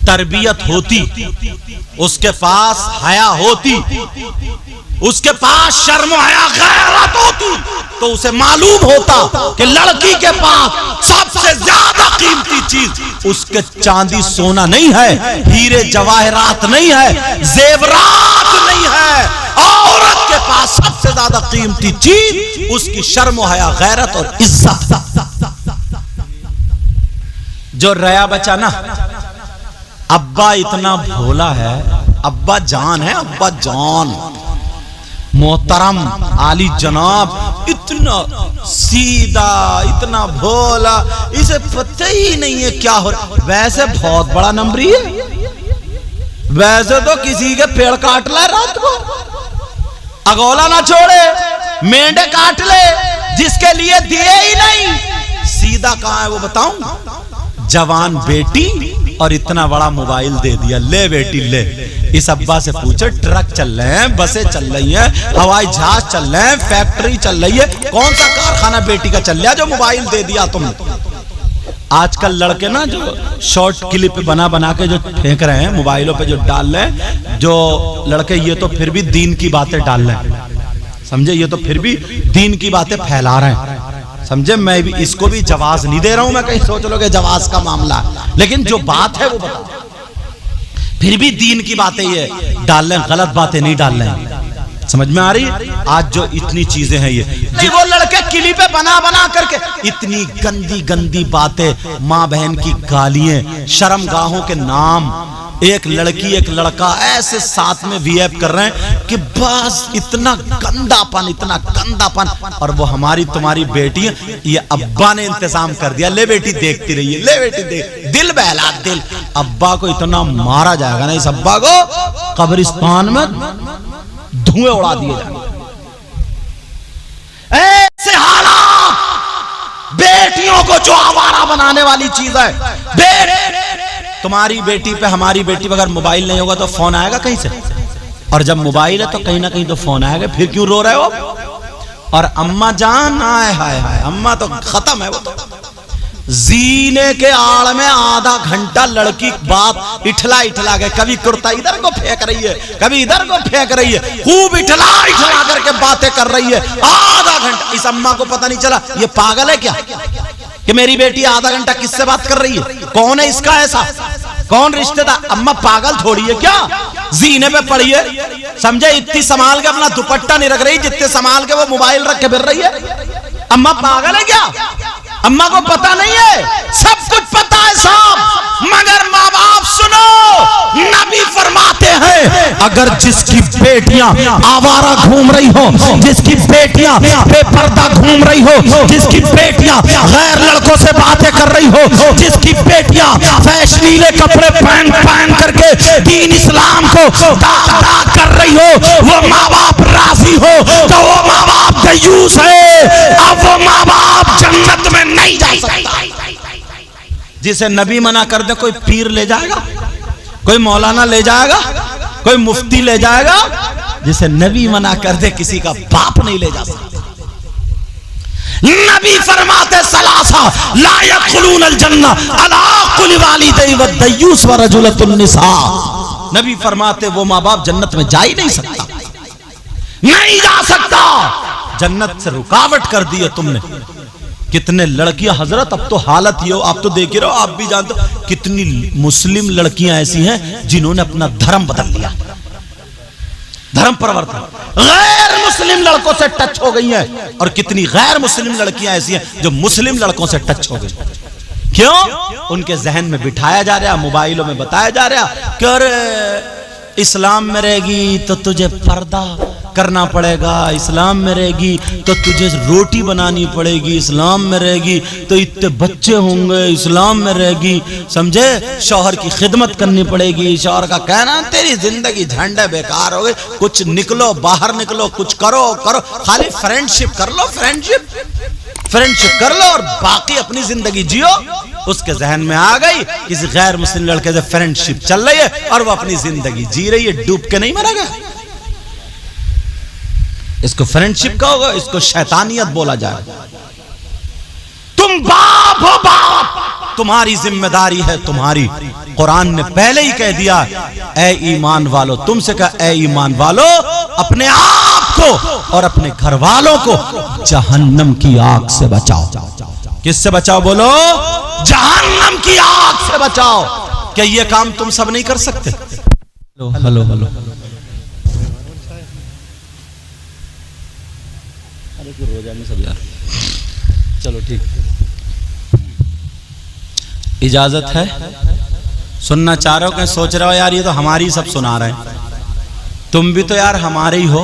तरबियत होती, उसके पास हया होती, उसके पास शर्म हया गैरत होती, तो उसे मालूम होता कि लड़की के पास सबसे ज्यादा कीमती चीज उसके चांदी सोना नहीं है, हीरे जवाहरात नहीं है, जेवरात नहीं है। औरत के पास सबसे ज्यादा कीमती चीज उसकी शर्म हया गैरत और इज्जत। जो रया बचा ना, अब्बा इतना भोला है, अब्बा जान है, अब्बा जान, मोहतरम, आली जनाब, इतना सीधा, इतना भोला, इसे पता ही नहीं है क्या हो रहा। वैसे बहुत बड़ा नंबरी है, वैसे तो किसी के पेड़ काट ले रात को, अगोला ना छोड़े, मेंढे काट ले, जिसके लिए दिए ही नहीं। सीधा कहां है वो बताऊं? जवान बेटी और इतना बड़ा मोबाइल दे दिया, ले बेटी ले। इस अब्बा से पूछो, ट्रक चल रहे हैं, बसें चल रही हैं, हवाई जहाज चल रहे हैं, फैक्ट्री चल रही है, कौन सा कारखाना बेटी का चल रहा है जो मोबाइल दे दिया तुमने? आजकल लड़के ना जो शॉर्ट क्लिप बना बना के जो फेंक रहे हैं मोबाइलों पे, जो डाल रहे हैं जो लड़के, ये तो फिर भी दीन की बातें डाल रहे हैं, समझे? ये तो फिर भी दीन की बातें फैला रहे हैं, समझे? मैं भी इसको भी जवाज नहीं दे रहा हूं, मैं कहीं सोच लो कि जवाज का मामला, लेकिन जो बात है वो बता। फिर भी दीन की बातें ये डाल रहे हैं, गलत बातें नहीं डाल रहे हैं, समझ में आ रही? आज जो इतनी चीजें हैं, ये वो लड़के क्लिपें बना बना करके इतनी गंदी गंदी बातें, माँ बहन की गालियां, शर्मगाहों के नाम, एक लड़की एक लड़का ऐसे साथ में वीएप कर रहे हैं कि बस इतना गंदापन, इतना गंदापन। और वो हमारी तुम्हारी बेटी, ये अब्बा ने इंतजाम कर दिया, ले बेटी देखती रहिए, ले बेटी देख, दिल बहला दिल। अब्बा को इतना मारा जाएगा ना, इस अब्बा को कब्रिस्तान में धुएं उड़ा दिए जाएंगे। ऐसे हालात बेटियों को जो आवारा बनाने वाली चीज है। तुम्हारी बेटी पे, हमारी बेटी पे अगर मोबाइल नहीं होगा तो फोन आएगा कहीं से, और जब मोबाइल है तो कहीं ना कहीं तो फोन आएगा। फिर क्यों रो रहे हो? और अम्मा जान, आए हाय हाय, अम्मा तो खत्म है। वो तो जीने के आड़ में आधा घंटा लड़की बात इठला इठला के, कभी कुर्ता इधर को फेंक रही है, कभी इधर को फेंक रही है, खूब इठला इठला करके बातें कर रही है आधा घंटा। इस अम्मा को पता नहीं चला ये पागल है क्या कि मेरी बेटी आधा घंटा किससे बात कर रही है? कौन है इसका ऐसा? कौन रिश्तेदार? अम्मा पागल थोड़ी है क्या? जीने पे पड़ी है, समझे? इतनी संभाल के अपना दुपट्टा नहीं रख रही जितने संभाल के वो मोबाइल रख के फिर रही है। अम्मा पागल है क्या? अम्मा को पता नहीं है? सब कुछ पता है साहब, मगर माँ बाप सुनो, नबी फरमाते हैं अगर जिसकी बेटियां आवारा घूम रही हो, जिसकी बेटियां बेपर्दा घूम रही हो, जिसकी बेटियां गैर लड़कों से बातें कर रही हो, जिसकी बेटियां फैशनीले कपड़े पहन पहन करके दीन इस्लाम को दाग कर रही हो, वो माँ बाप राजी हो तो वो माँ बाप दयूस है। अब वो माँ बाप जन्नत में नहीं जा सकता। जिसे नबी मना कर दे, कोई पीर ले जाएगा, कोई मौलाना ले जाएगा, कोई मुफ्ती ले जाएगा? जिसे नबी मना कर दे, किसी का बाप नहीं ले जा सकता। नबी फरमाते सलासा ला यदखुलूनल जन्ना अला कुल्ली वालिदैन व दय्यूस व रजुलतुन निसा। नबी फरमाते वो माँ बाप जन्नत में जा ही नहीं सकता, नहीं जा सकता। जन्नत से रुकावट कर दी है तुमने। कितने लड़कियां हजरत, अब तो हालत ये हो, आप तो देख ही रहे हो, आप भी जानते हो कितनी मुस्लिम लड़कियां ऐसी हैं जिन्होंने अपना धर्म बदल लिया, धर्म परिवर्तन, गैर मुस्लिम लड़कों से टच हो गई हैं। और कितनी गैर मुस्लिम लड़कियां ऐसी हैं जो मुस्लिम लड़कों से टच हो गई। क्यों? उनके जहन में बिठाया जा रहा, मोबाइलों में बताया जा रहा कि अरे इस्लाम में रहेगी तो तुझे पर्दा करना पड़ेगा, इस्लाम में रहेगी तो तुझे रोटी बनानी पड़ेगी, इस्लाम में रहेगी तो इतने बच्चे होंगे, इस्लाम में रहेगी, समझे, शौहर की खिदमत करनी पड़ेगी। शौहर का कहना तेरी जिंदगी झंडे बेकार हो गई, कुछ निकलो, बाहर निकलो, कुछ करो करो, खाली फ्रेंडशिप कर लो, फ्रेंडशिप कर लो और बाकी अपनी जिंदगी जियो। उसके जहन में आ गई किसी गैर मुस्लिम लड़के से फ्रेंडशिप चल रही है और वो अपनी जिंदगी जी रही है, डूब के नहीं मरेगा। इसको फ्रेंडशिप का होगा, इसको शैतानियत बोला जाए। तुम बाप हो, बाप, तुम्हारी जिम्मेदारी है तुम्हारी। कुरान ने पहले ही कह दिया, ए ईमान वालो, तुमसे कहा ए ईमान वालो, अपने आप को और अपने घर वालों को जहन्नम की आग से बचाओ। किससे बचाओ बोलो? जहन्नम की आग से बचाओ। क्या ये काम तुम सब नहीं कर सकते? हेलो हेलो, रोजा में सब यार, चलो ठीक, इजाजत है? सुनना चाह रहे हो? क्या सोच रहे हो यार ये तो हमारी सब सुना रहे हैं, तुम भी तो यार हमारे ही हो,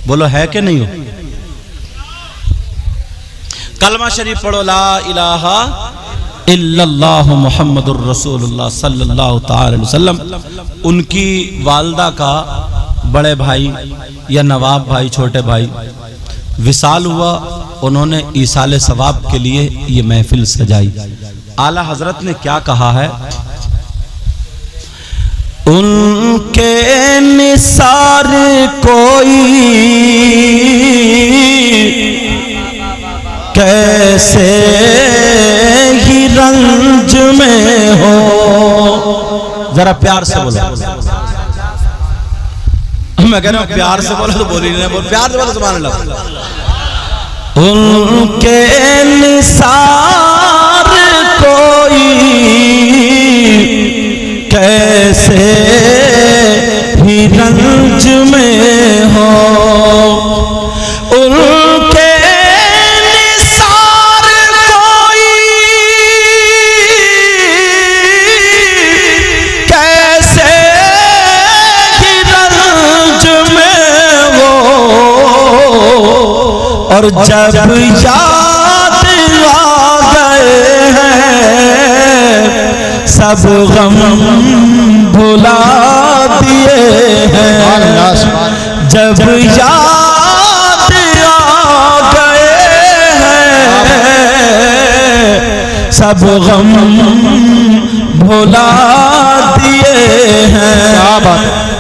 बोलो है कि नहीं हो? कलमा शरीफ पढ़ो, ला इलाहा इल्लल्लाहु मुहम्मदुर रसूलुल्लाह सल्लल्लाहु ताला अलैहि वसल्लम। उनकी वालदा का बड़े भाई या नवाब भाई, छोटे भाई विसाल हुआ, उन्होंने ईसाले सवाब के लिए ये महफिल सजाई। आला हजरत ने क्या कहा है? उनके निसार कोई कैसे ही रंज में हो। जरा प्यार से बोलो, मैं कह रहा हूं प्यार से बोलो तो बोल ही नहीं, बोल प्यार से बोलो सुभान अल्लाह। उनके निसार कोई कैसे ही रंज में हो, उनके निसार कोई कैसे ही रंज में हो, और जब याद आ गए हैं सब गम भुला दिए हैं, जब याद आ गए हैं सब गम भुला दिए हैं।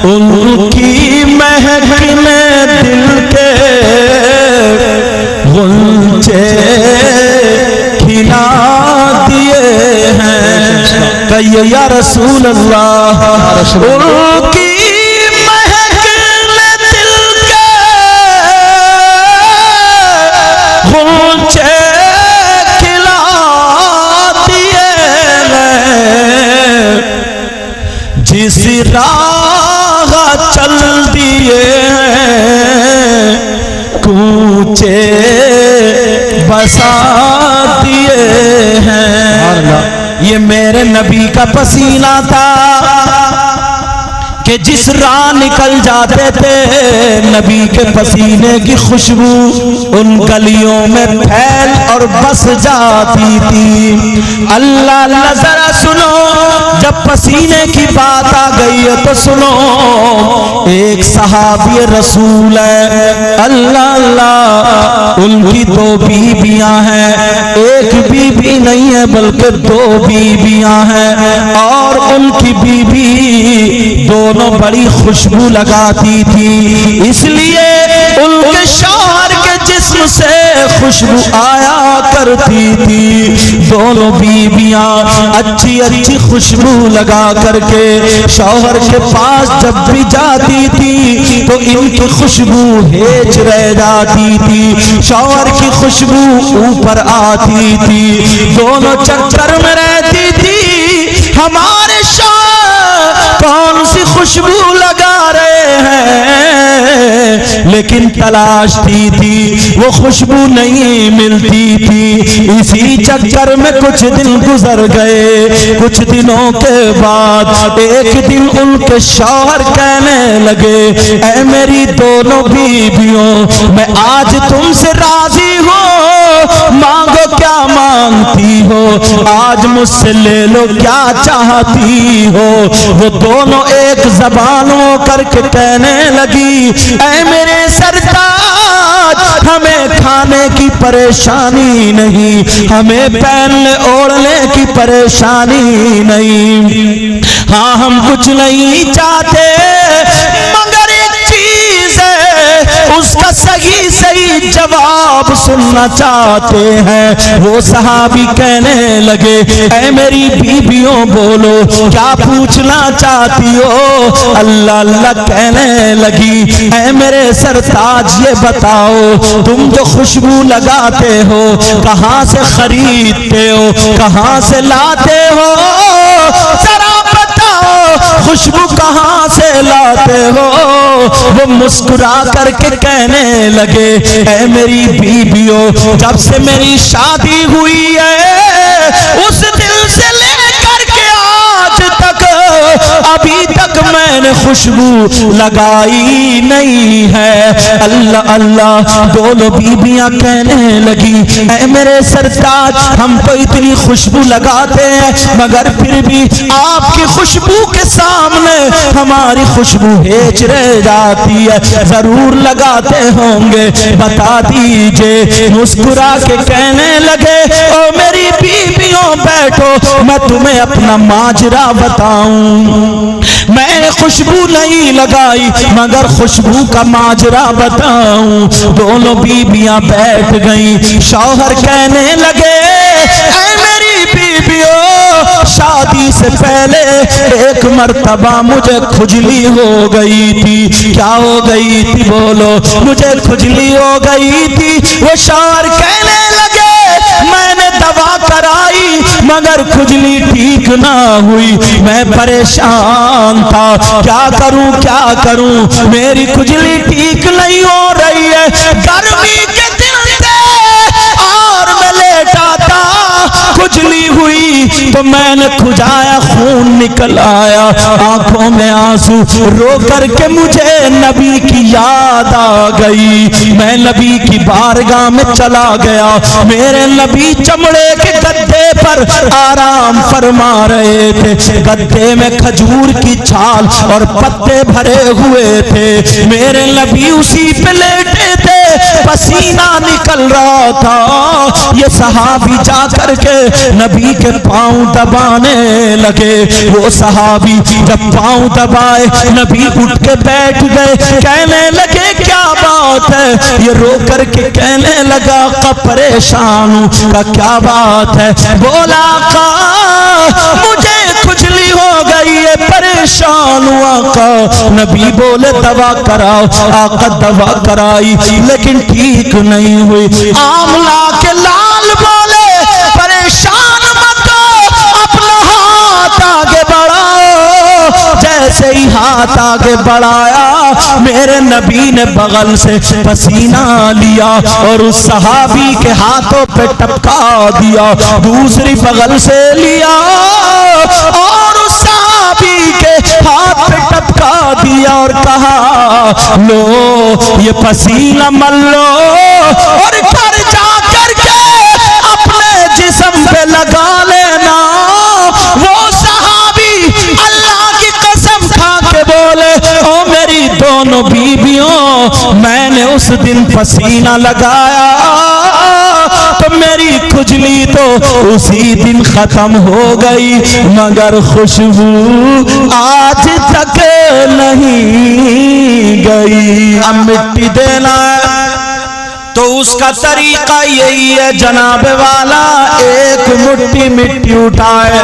उनकी महक में दिल के गुंचे खिला दिए हैं। कहिए या रसूल अल्लाह। उनकी महक में दिल के गुंचे खिला दिए हैं, जिस राह चल दिए हैं कूचे बसा दिए हैं। ये मेरे नबी का पसीना था कि जिस राह निकल जाते थे नबी के पसीने की खुशबू उन गलियों में फैल और बस जाती थी। अल्लाह अल्लाह जरा सुनो, जब पसीने की बात आ गई है तो सुनो। एक सहाबी रसूल है, अल्लाह अल्लाह, उनकी दो बीबियां हैं, एक बीबी नहीं है बल्कि दो बीबियां हैं, और उनकी बीबी दोनों बड़ी खुशबू लगाती थी, इसलिए उनके शौहर के जिस्म से खुशबू आया करती थी। दोनों बीबियां अच्छी अच्छी खुशबू लगा करके शौहर के पास जब भी जाती थी तो इनकी खुशबू हेज रह जाती थी, शौहर की खुशबू ऊपर आती थी, दोनों चक्कर में रहती थी हमारे शौहर कौन सी खुशबू लगा रहे हैं, लेकिन तलाशती थी वो खुशबू नहीं मिलती थी। इसी चक्कर में कुछ दिन गुजर गए। कुछ दिनों के बाद एक दिन उनके शौहर कहने लगे, ऐ मेरी दोनों बीवियों, मैं आज तुमसे राजी हूँ, मांगो क्या मांगती हो, आज मुझसे ले लो क्या चाहती हो। वो दोनों एक जबान हो करके कहने लगी, ऐ मेरे सरताज, हमें खाने की परेशानी नहीं, हमें पहनने ओढ़ने की परेशानी नहीं, हाँ हम कुछ नहीं चाहते मगर एक चीज है उसका सही सही जवाब सुनना चाहते हैं। वो सहाबी कहने लगे, ऐ मेरी बीबियों बोलो क्या पूछना चाहती हो। अल्लाह अल्लाह कहने लगी, ऐ मेरे सरताज ये बताओ तुम जो खुशबू लगाते हो कहाँ से खरीदते हो, कहाँ से लाते हो, जरा बताओ खुशबू कहाँ से लाते हो। वो मुस्कुरा करके कहने लगे, ऐ मेरी बीबियों, जब से मेरी शादी हुई है उस दिन से लेकर के आज तक अभी तक मैंने खुशबू लगाई नहीं है। अल्लाह अल्लाह दोनों बीबियां कहने लगी, ऐ मेरे सरताज, हम तो इतनी खुशबू लगाते हैं मगर फिर भी आपकी खुशबू के सामने हमारी खुशबू हेच रह जाती है, जरूर लगाते होंगे, बता दीजिए। मुस्कुरा के कहने लगे, ओ मेरी बीबियों बैठो, मैं तुम्हें अपना माजरा बताऊं। मैंने खुशबू नहीं लगाई मगर खुशबू का माजरा बताऊं। दोनों बीबियां बैठ गईं। शौहर कहने लगे, ऐ मेरी बीबियों, शादी से पहले एक मर्तबा मुझे खुजली हो गई थी। क्या हो गई थी बोलो? मुझे खुजली हो गई थी। वो शौहर कहने लगे, मैंने दवा कराई मगर खुजली ठीक ना हुई, मैं परेशान था, क्या करूं, मेरी खुजली ठीक नहीं हो रही है। गर्मी के दिन थे और मैं लेटा था, खुजली हुई तो मैंने खुजाया, खून निकल आया, आंखों में आंसू, रो करके मुझे नबी की याद आ गई। मैं नबी की बारगाह में चला गया। मेरे नबी चमड़े के गद्दे पर आराम फरमा रहे थे। गद्दे में खजूर की छाल और पत्ते भरे हुए थे। मेरे नबी उसी पे लेटे थे, पसीना निकल रहा था। ये सहाबी जा करके नबी के पांव दबाने लगे। वो सहाबी जब पांव दबाए, नबी उठ के बैठ गए। कहने लगे, क्या बात है? ये रो करके कहने लगा, का परेशान हूं, का क्या बात है? बोला, का मुझे खुजली हो गई है, परेशान हुआ। का नबी बोले, दवा कराओ। आका दवा कराई लेकिन ठीक नहीं हुई। आमला के लाल बोले, परेशान मत हो, अपना हाथ आगे बढ़ाओ। जैसे ही हाथ आगे बढ़ाया, मेरे नबी ने बगल से पसीना लिया और उस सहाबी के हाथों पे टपका दिया। दूसरी बगल से लिया और उस सहाबी के हाथ पे टपका दिया और कहा, लो ये पसीना मल लो और घर जा करके अपने जिस्म पे लगा लेना। वो सहाबी अल्लाह की कसम खा के बोले, ओ मेरी दोनों बीबियों, मैंने उस दिन पसीना लगाया तो मेरी खुजली तो उसी दिन खत्म हो गई, मगर खुशबू आज तक नहीं गई। अब मिट्टी देना है तो उसका तरीका यही है, जनाब वाला एक मुट्ठी मिट्टी उठाए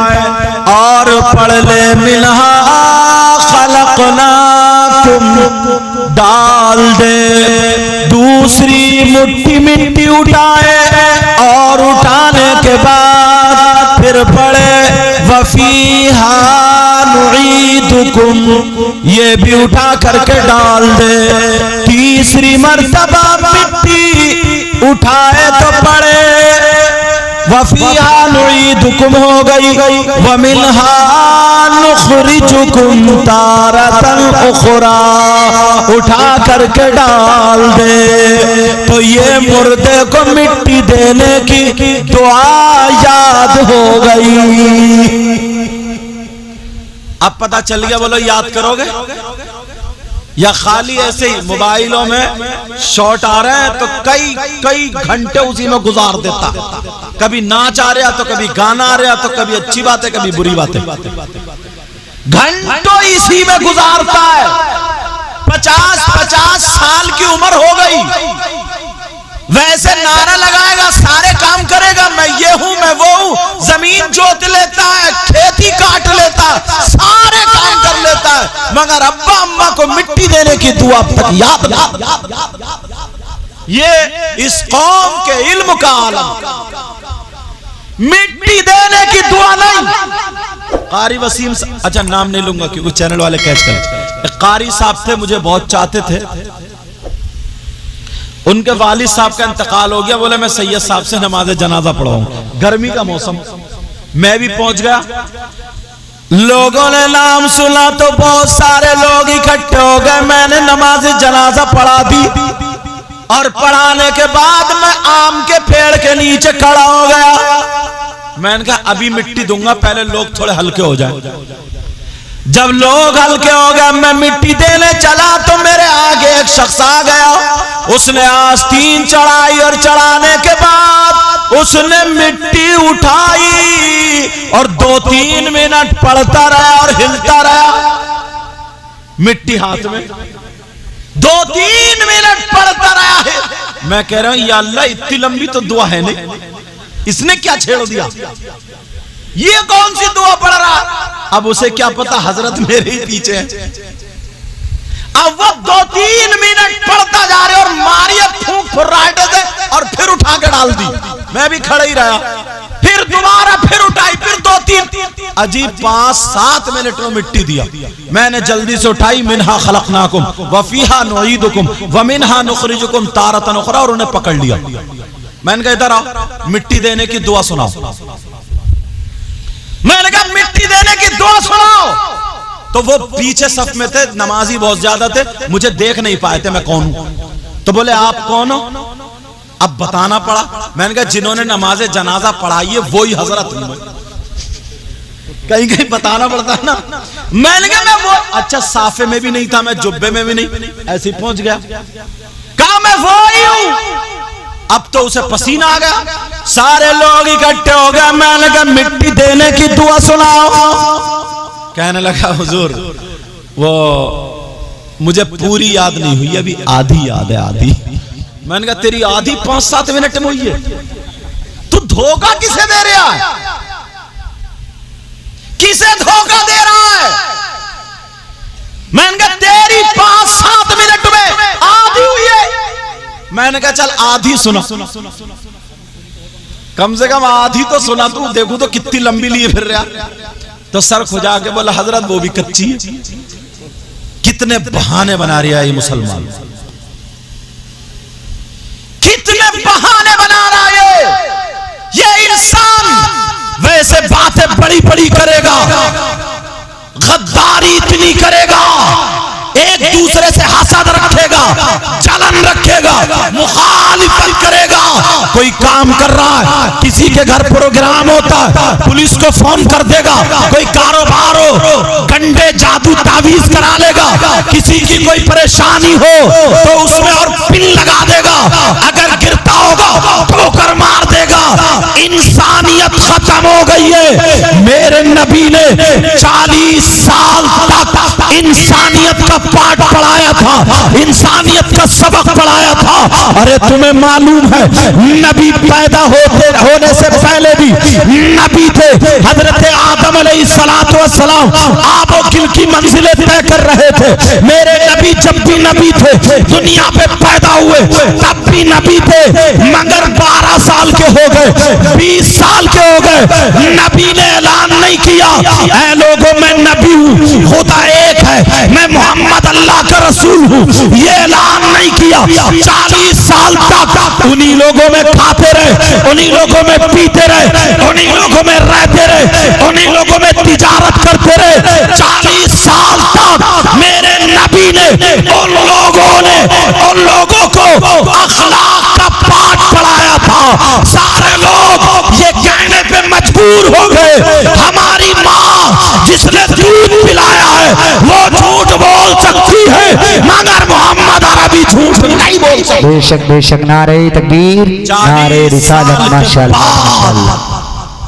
और पढ़ ले, मिन्हा खलकनाकुम, डाल दे। दूसरी मुट्ठी मिट्टी उठाए और उठाने के बाद फिर पढ़े, वफीहा नुईदुकुम, ये भी उठा करके डाल दे। तीसरी मर्तबा मिट्टी उठाए तो पड़े, वफीहा नुईदुकुम हो गई, वमिन्हा नुखरिजुकुम तारतन उखरा, उठा करके डाल दे। तो ये मुर्दे को मिट्टी देने की दुआ याद हो गई। अब पता चल गया, बोलो याद करोगे या खाली ऐसे ही मोबाइलों में शॉट आ रहे हैं तो कई घंटे उसी में गुजार देता। कभी नाच आ रहा तो कभी गाना आ रहा तो कभी अच्छी बात है कभी बुरी बात है, घंटों इसी में गुजारता है। 50-50 साल की उम्र हो गई, वैसे नारा लगाएगा, सारे काम करेगा, मैं ये हूं मैं वो हूं, जमीन जोत लेता है, खेती काट लेता है, सारे काम कर लेता है, मगर अब्बा अम्मा को मिट्टी देने की दुआ तक याद। ये इस कौम के इल्म का आलम, मिट्टी देने की दुआ नहीं। कारी वसीम, अच्छा नाम नहीं लूंगा क्योंकि चैनल वाले कैच कर। कारी साहब थे, मुझे बहुत चाहते थे, उनके वालिद साहब का इंतकाल हो गया। बोले मैं सैयद साहब से नमाज जनाजा पढ़ाऊंगा। गर्मी का मौसम, मैं भी पहुंच गया। लोगों ने नाम सुना तो बहुत सारे लोग इकट्ठे हो गए। मैंने नमाज जनाजा पढ़ा दी और पढ़ाने के बाद मैं आम के पेड़ के नीचे खड़ा हो गया। मैंने कहा अभी मिट्टी दूंगा, पहले लोग थोड़े हल्के हो जाए। जब लोग हल्के हो गए, मैं मिट्टी देने चला तो मेरे आगे एक शख्स आ गया। उसने आस्तीन चढ़ाई और चढ़ाने के बाद उसने मिट्टी उठाई और 2-3 मिनट पड़ता रहा और हिलता रहा, मिट्टी हाथ में 2-3 मिनट पड़ता रहा है। मैं कह रहा हूं या अल्लाह इतनी लंबी तो दुआ है नहीं, इसने क्या छेड़ दिया, ये कौन सी दुआ पढ़ रहा। अब उसे क्या पता हजरत मेरे ही पीछे है। अब वो 2-3 मिनट पढ़ता जा रहे और मारिया फूंक फुर्राटे से और फिर उठा के डाल दी। मैं भी खड़ा ही रहा, फिर दोबारा फिर उठाई, फिर 2-3 अजीब 5-7 मिनट में मिट्टी दिया। मैंने जल्दी से उठाई, मिन्हा खलकनाकुम व फीहा नुईदुकुम व मिन्हा नुखरिजुकुम तारतन उखरा, और उन्हें पकड़ लिया। मैंने कहा इधर आओ, मिट्टी देने की दुआ सुनाओ। मैंने कहा मिट्टी देने की दुआ सुनाओ। तो वो पीछे सफ में थे, नमाजी बहुत ज्यादा थे, मुझे देख नहीं पाए थे मैं कौन हूं। तो बोले आप कौन हो? अब बताना पड़ा। मैंने कहा जिन्होंने नमाज जनाजा पढ़ाई है वही हजरत हूं। कहीं कहीं बताना पड़ता है ना। मैंने कहा मैं वो, अच्छा साफे में भी नहीं था, मैं जुब्बे में भी नहीं, ऐसे ही पहुंच गया। कहा मैं वो ही हूं। अब तो उसे पसीना आ गया, सारे लोग इकट्ठे हो गए। मैंने कहा मिट्टी देने की दुआ सुनाओ। कहने लगा हुजूर वो मुझे पूरी याद नहीं हुई, अभी आधी याद है, आधी। मैंने कहा तेरी आधी 5-7 मिनट में हुई है, तू धोखा किसे दे रहा है, किसे धोखा दे रहा है? मैंने कहा तेरी 5-7 मिनट में आधी हुई है। मैंने कहा चल आधी सुना, कम से कम आधी तो सुना तू, देखू तो कितनी लंबी लिए फिर रहा। तो सर खुजा के बोला हजरत वो भी कच्ची है। कितने बहाने बना रहा है ये मुसलमान, कितने बहाने बना रहा है ये इंसान। वैसे बातें बड़ी बड़ी करेगा, गद्दारी इतनी करेगा, एक दूसरे से हसद रखेगा, जलन रखेगा, मुखालिफत करेगा। कोई काम कर रहा है, किसी के घर प्रोग्राम होता है, पुलिस को फोन कर देगा। कोई कारोबार हो, गंडे जादू तावीज करा लेगा। किसी की कोई परेशानी हो तो उसमें और पिन लगा देगा। अगर गिरता होगा ठोकर मार देगा। इंसानियत खत्म हो गई है। मेरे नबी ने 40 साल तक इंसानियत का पाठ पढ़ाया था, इंसानियत का सबक पढ़ाया था। अरे तुम्हें मालूम है नबी पैदा होने से पहले भी नबी थे। हजरत आदम अलैहिस्सलातु वस्सलाम आबो किल की मंजिलें तय कर रहे थे। मेरे नबी जब भी नबी थे, दुनिया पे पैदा हुए तब भी नबी थे, मगर 12 साल के हो गए, 20 साल के हो गए, नबी ने ऐलान नहीं किया ऐ लोगों मैं नबी हूँ, खुदा एक है, मैं मोहम्मद अल्लाह का रसूल हूँ। ये ऐलान नहीं किया। 40 साल तक उन्हीं लोगों में खाते रहे, उन्हीं लोगों में पीते रहे, उन्हीं लोगों में रहते रहे, उन्हीं लोगों में तिजारत करते रहे। 40 साल तक मेरे नबी ने उन लोगों को अखलाक का पाठ पढ़ाया था। सारे लोग ये कहने पे मजबूर हो गए हमारी माँ जिसने दूध पिलाया है वो झूठ बोल सकती है, मगर मोहम्मद अरबी झूठ नहीं बोल सकते। बेशक बेशक, नारे तकबीर, नारे रिसालत, माशाअल्लाह माशाअल्लाह।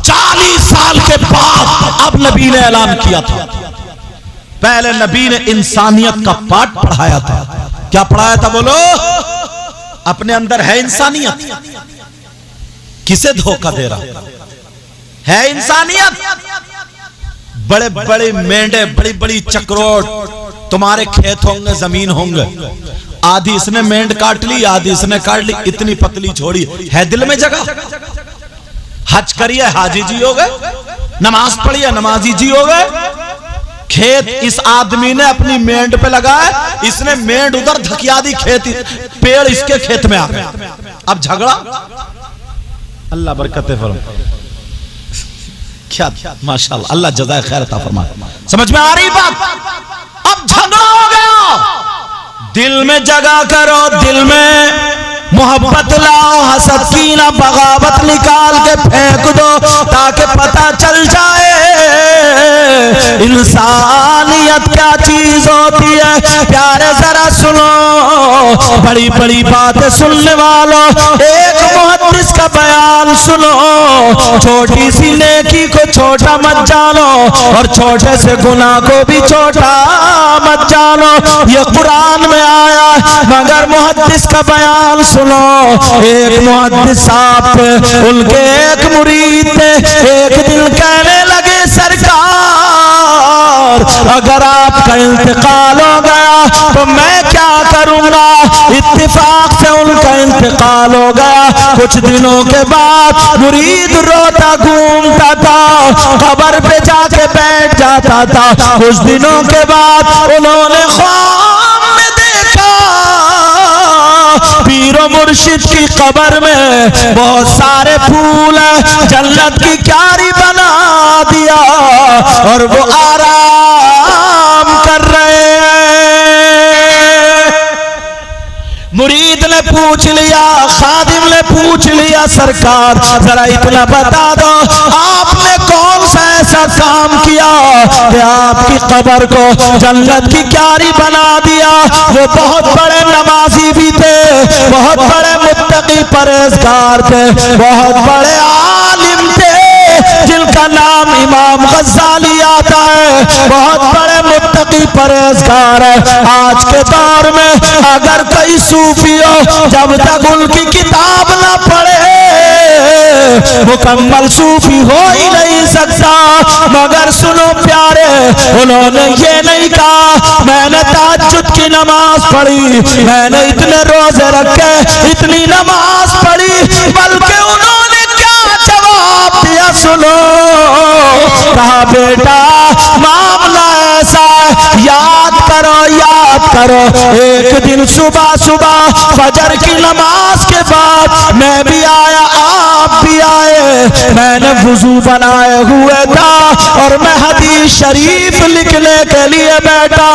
40 साल के बाद अब नबी ने ऐलान किया था। पहले नबी ने इंसानियत का पाठ पढ़ाया था। क्या पढ़ाया था बोलो? अपने अंदर है इंसानियत, किसे धोखा दे रहा है इंसानियत। बड़े बड़े मेंढे, बड़ी बड़ी चक्रोट, तुम्हारे खेत होंगे, जमीन होंगे, आधी इसने मेंढ काट ली, आधी इसने काट ली, इतनी पतली छोड़ी है दिल में जगह। हज करिए हाजी जी हो गए, नमाज पढ़िए नमाजी जी हो गए। खेत इस आदमी ने अपनी मेंढ पे लगाया, इसने मेंढ उधर धकिया दी, खेत पेड़ इसके खेत में आ गया। अब झगड़ा, अल्लाह बरकत फरमाए। क्या माशाअल्लाह, अल्लाह जज़ाए खैर अता फरमाए। समझ में आ रही बात? अब झगड़ा हो गया, दिल में जगह करो, दिल में मोहब्बत लाओ, हसद कीना बगावत निकाल के फेंक दो ताकि पता चल जाए इंसानियत क्या चीज होती है। प्यारे जरा सुनो, बड़ी बड़ी बातें सुनने वालों, एक मुहद्दिस का बयान सुनो। छोटी सी नेकी को छोटा मत जानो और छोटे से गुनाह को भी छोटा मत जानो। ये कुरान में आया, मगर मुहद्दिस का बयान सुनो। एक मुहद्दिस साहब थे, उनके एक मुरीद थे, एक दिन कहने लगे सरकार अगर आपका इंतकाल हो गया तो मैं क्या करूंगा। इत्तिफाक से उनका इंतकाल हो गया। कुछ दिनों के बाद मुरीद रोता घूमता था, कब्र पे जाके बैठ जाता था। कुछ दिनों के बाद उन्होंने ख्वाब में देखा पीरो मुर्शिद की कब्र में बहुत सारे फूल है, जन्नत की क्यारी बना दिया और वो आराम कर रहे हैं। मुरीद ने पूछ लिया, खादिम ने पूछ लिया, सरकार जरा इतना बता दो आपने कौन सा ऐसा काम किया कि आपकी कब्र को जन्नत की क्यारी बना दिया। वो बहुत बड़े नमाजी भी थे, बहुत बड़े मुत्तकी परहेजगार थे, बहुत बड़े आलिम थे जिनका नाम इमाम गज़ाली आता है, बहुत बड़े मुत्तकी परहेजगार है। आज के दौर में अगर कोई सूफी हो, जब तक उनकी किताब ना पढ़े मुकम्मल सूफी हो ही नहीं सकता। मगर सुनो प्यारे, उन्होंने ये नहीं कहा मैंने तहज्जुद की नमाज पढ़ी, मैंने इतने रोजे रखे, इतनी नमाज पढ़ी, बल्कि उन्होंने क्या जवाब दिया सुनो। कहा बेटा मामला ऐसा है, याद करो याद करो। एक दिन सुबह सुबह फजर की नमाज के बाद मैं भी आया, आप भी आए, मैंने वुजू बनाए हुए था और मैं हदीस शरीफ लिखने के लिए बैठा,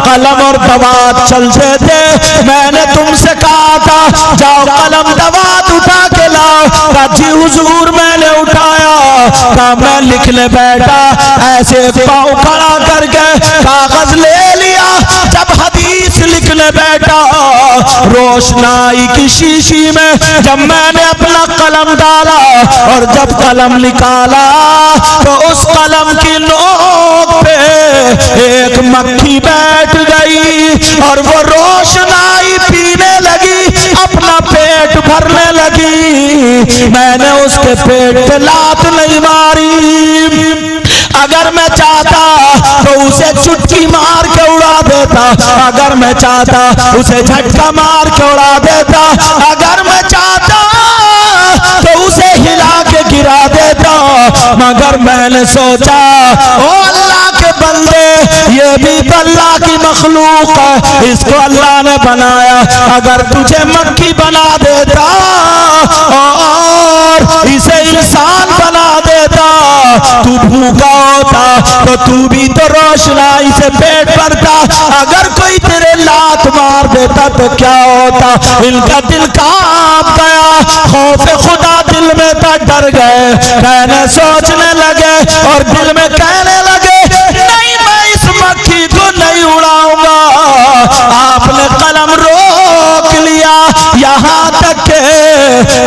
कलम और दवात चलते थे। मैंने तुमसे कहा था जाओ कलम दवात उठा के लाओ। कहा जी हुजूर मैंने उठाया। कहा मैं लिखने बैठा, ऐसे पाँव खड़ा करके कागज ले लिया। जब हदीस लिखने बैठा, रोशनाई की शीशी में जब मैंने अपना कलम डाला और जब कलम निकाला तो उस कलम की नोक पे एक मक्खी बैठ गई और वो रोशनाई पीने लगी, अपना पेट भरने लगी। मैंने उसके पेट पे लात नहीं मारी, अगर मैं चाहता तो उसे चुटकी मार के उड़ा देता, अगर मैं चाहता उसे झटका मार के उड़ा देता, अगर मैं चाहता तो उसे हिला के गिरा देता। मगर मैंने सोचा ओ अल्लाह के बंदे, ये भी अल्लाह की मखलूक है, इसको अल्लाह ने बनाया। अगर तुझे मक्खी बना देता और इसे इंसान बना देता, तू भूखा होता तो तू भी तो रोशनाई से पेट भरता। अगर कोई तेरे लात मार देता तो क्या होता। इनका दिल कांप गया, खौफ खुदा दिल में था, डर गए, कहने सोचने लगे और दिल में कहने लगे नहीं मैं इस मक्खी को नहीं उड़ाऊंगा। आपने कलम रोक लिया, यहाँ तक के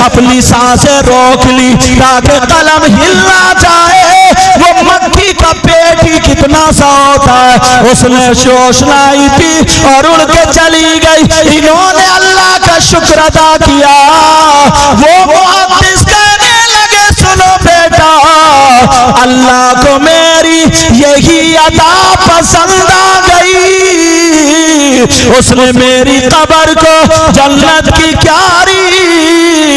अपनी सांसें रोक ली ताकि कलम हिल ना जाए। वो मक्खी का पेट ही कितना सा होता है, उसने रोशनाई थी और उड़ के चली गई। इन्होंने अल्लाह का शुक्र अदा किया। वो मुहद्दिस कहने लगे सुनो बेटा, अल्लाह को मेरी यही अदा पसंद आ गई, उसने मेरी कब्र को जन्नत की क्यारी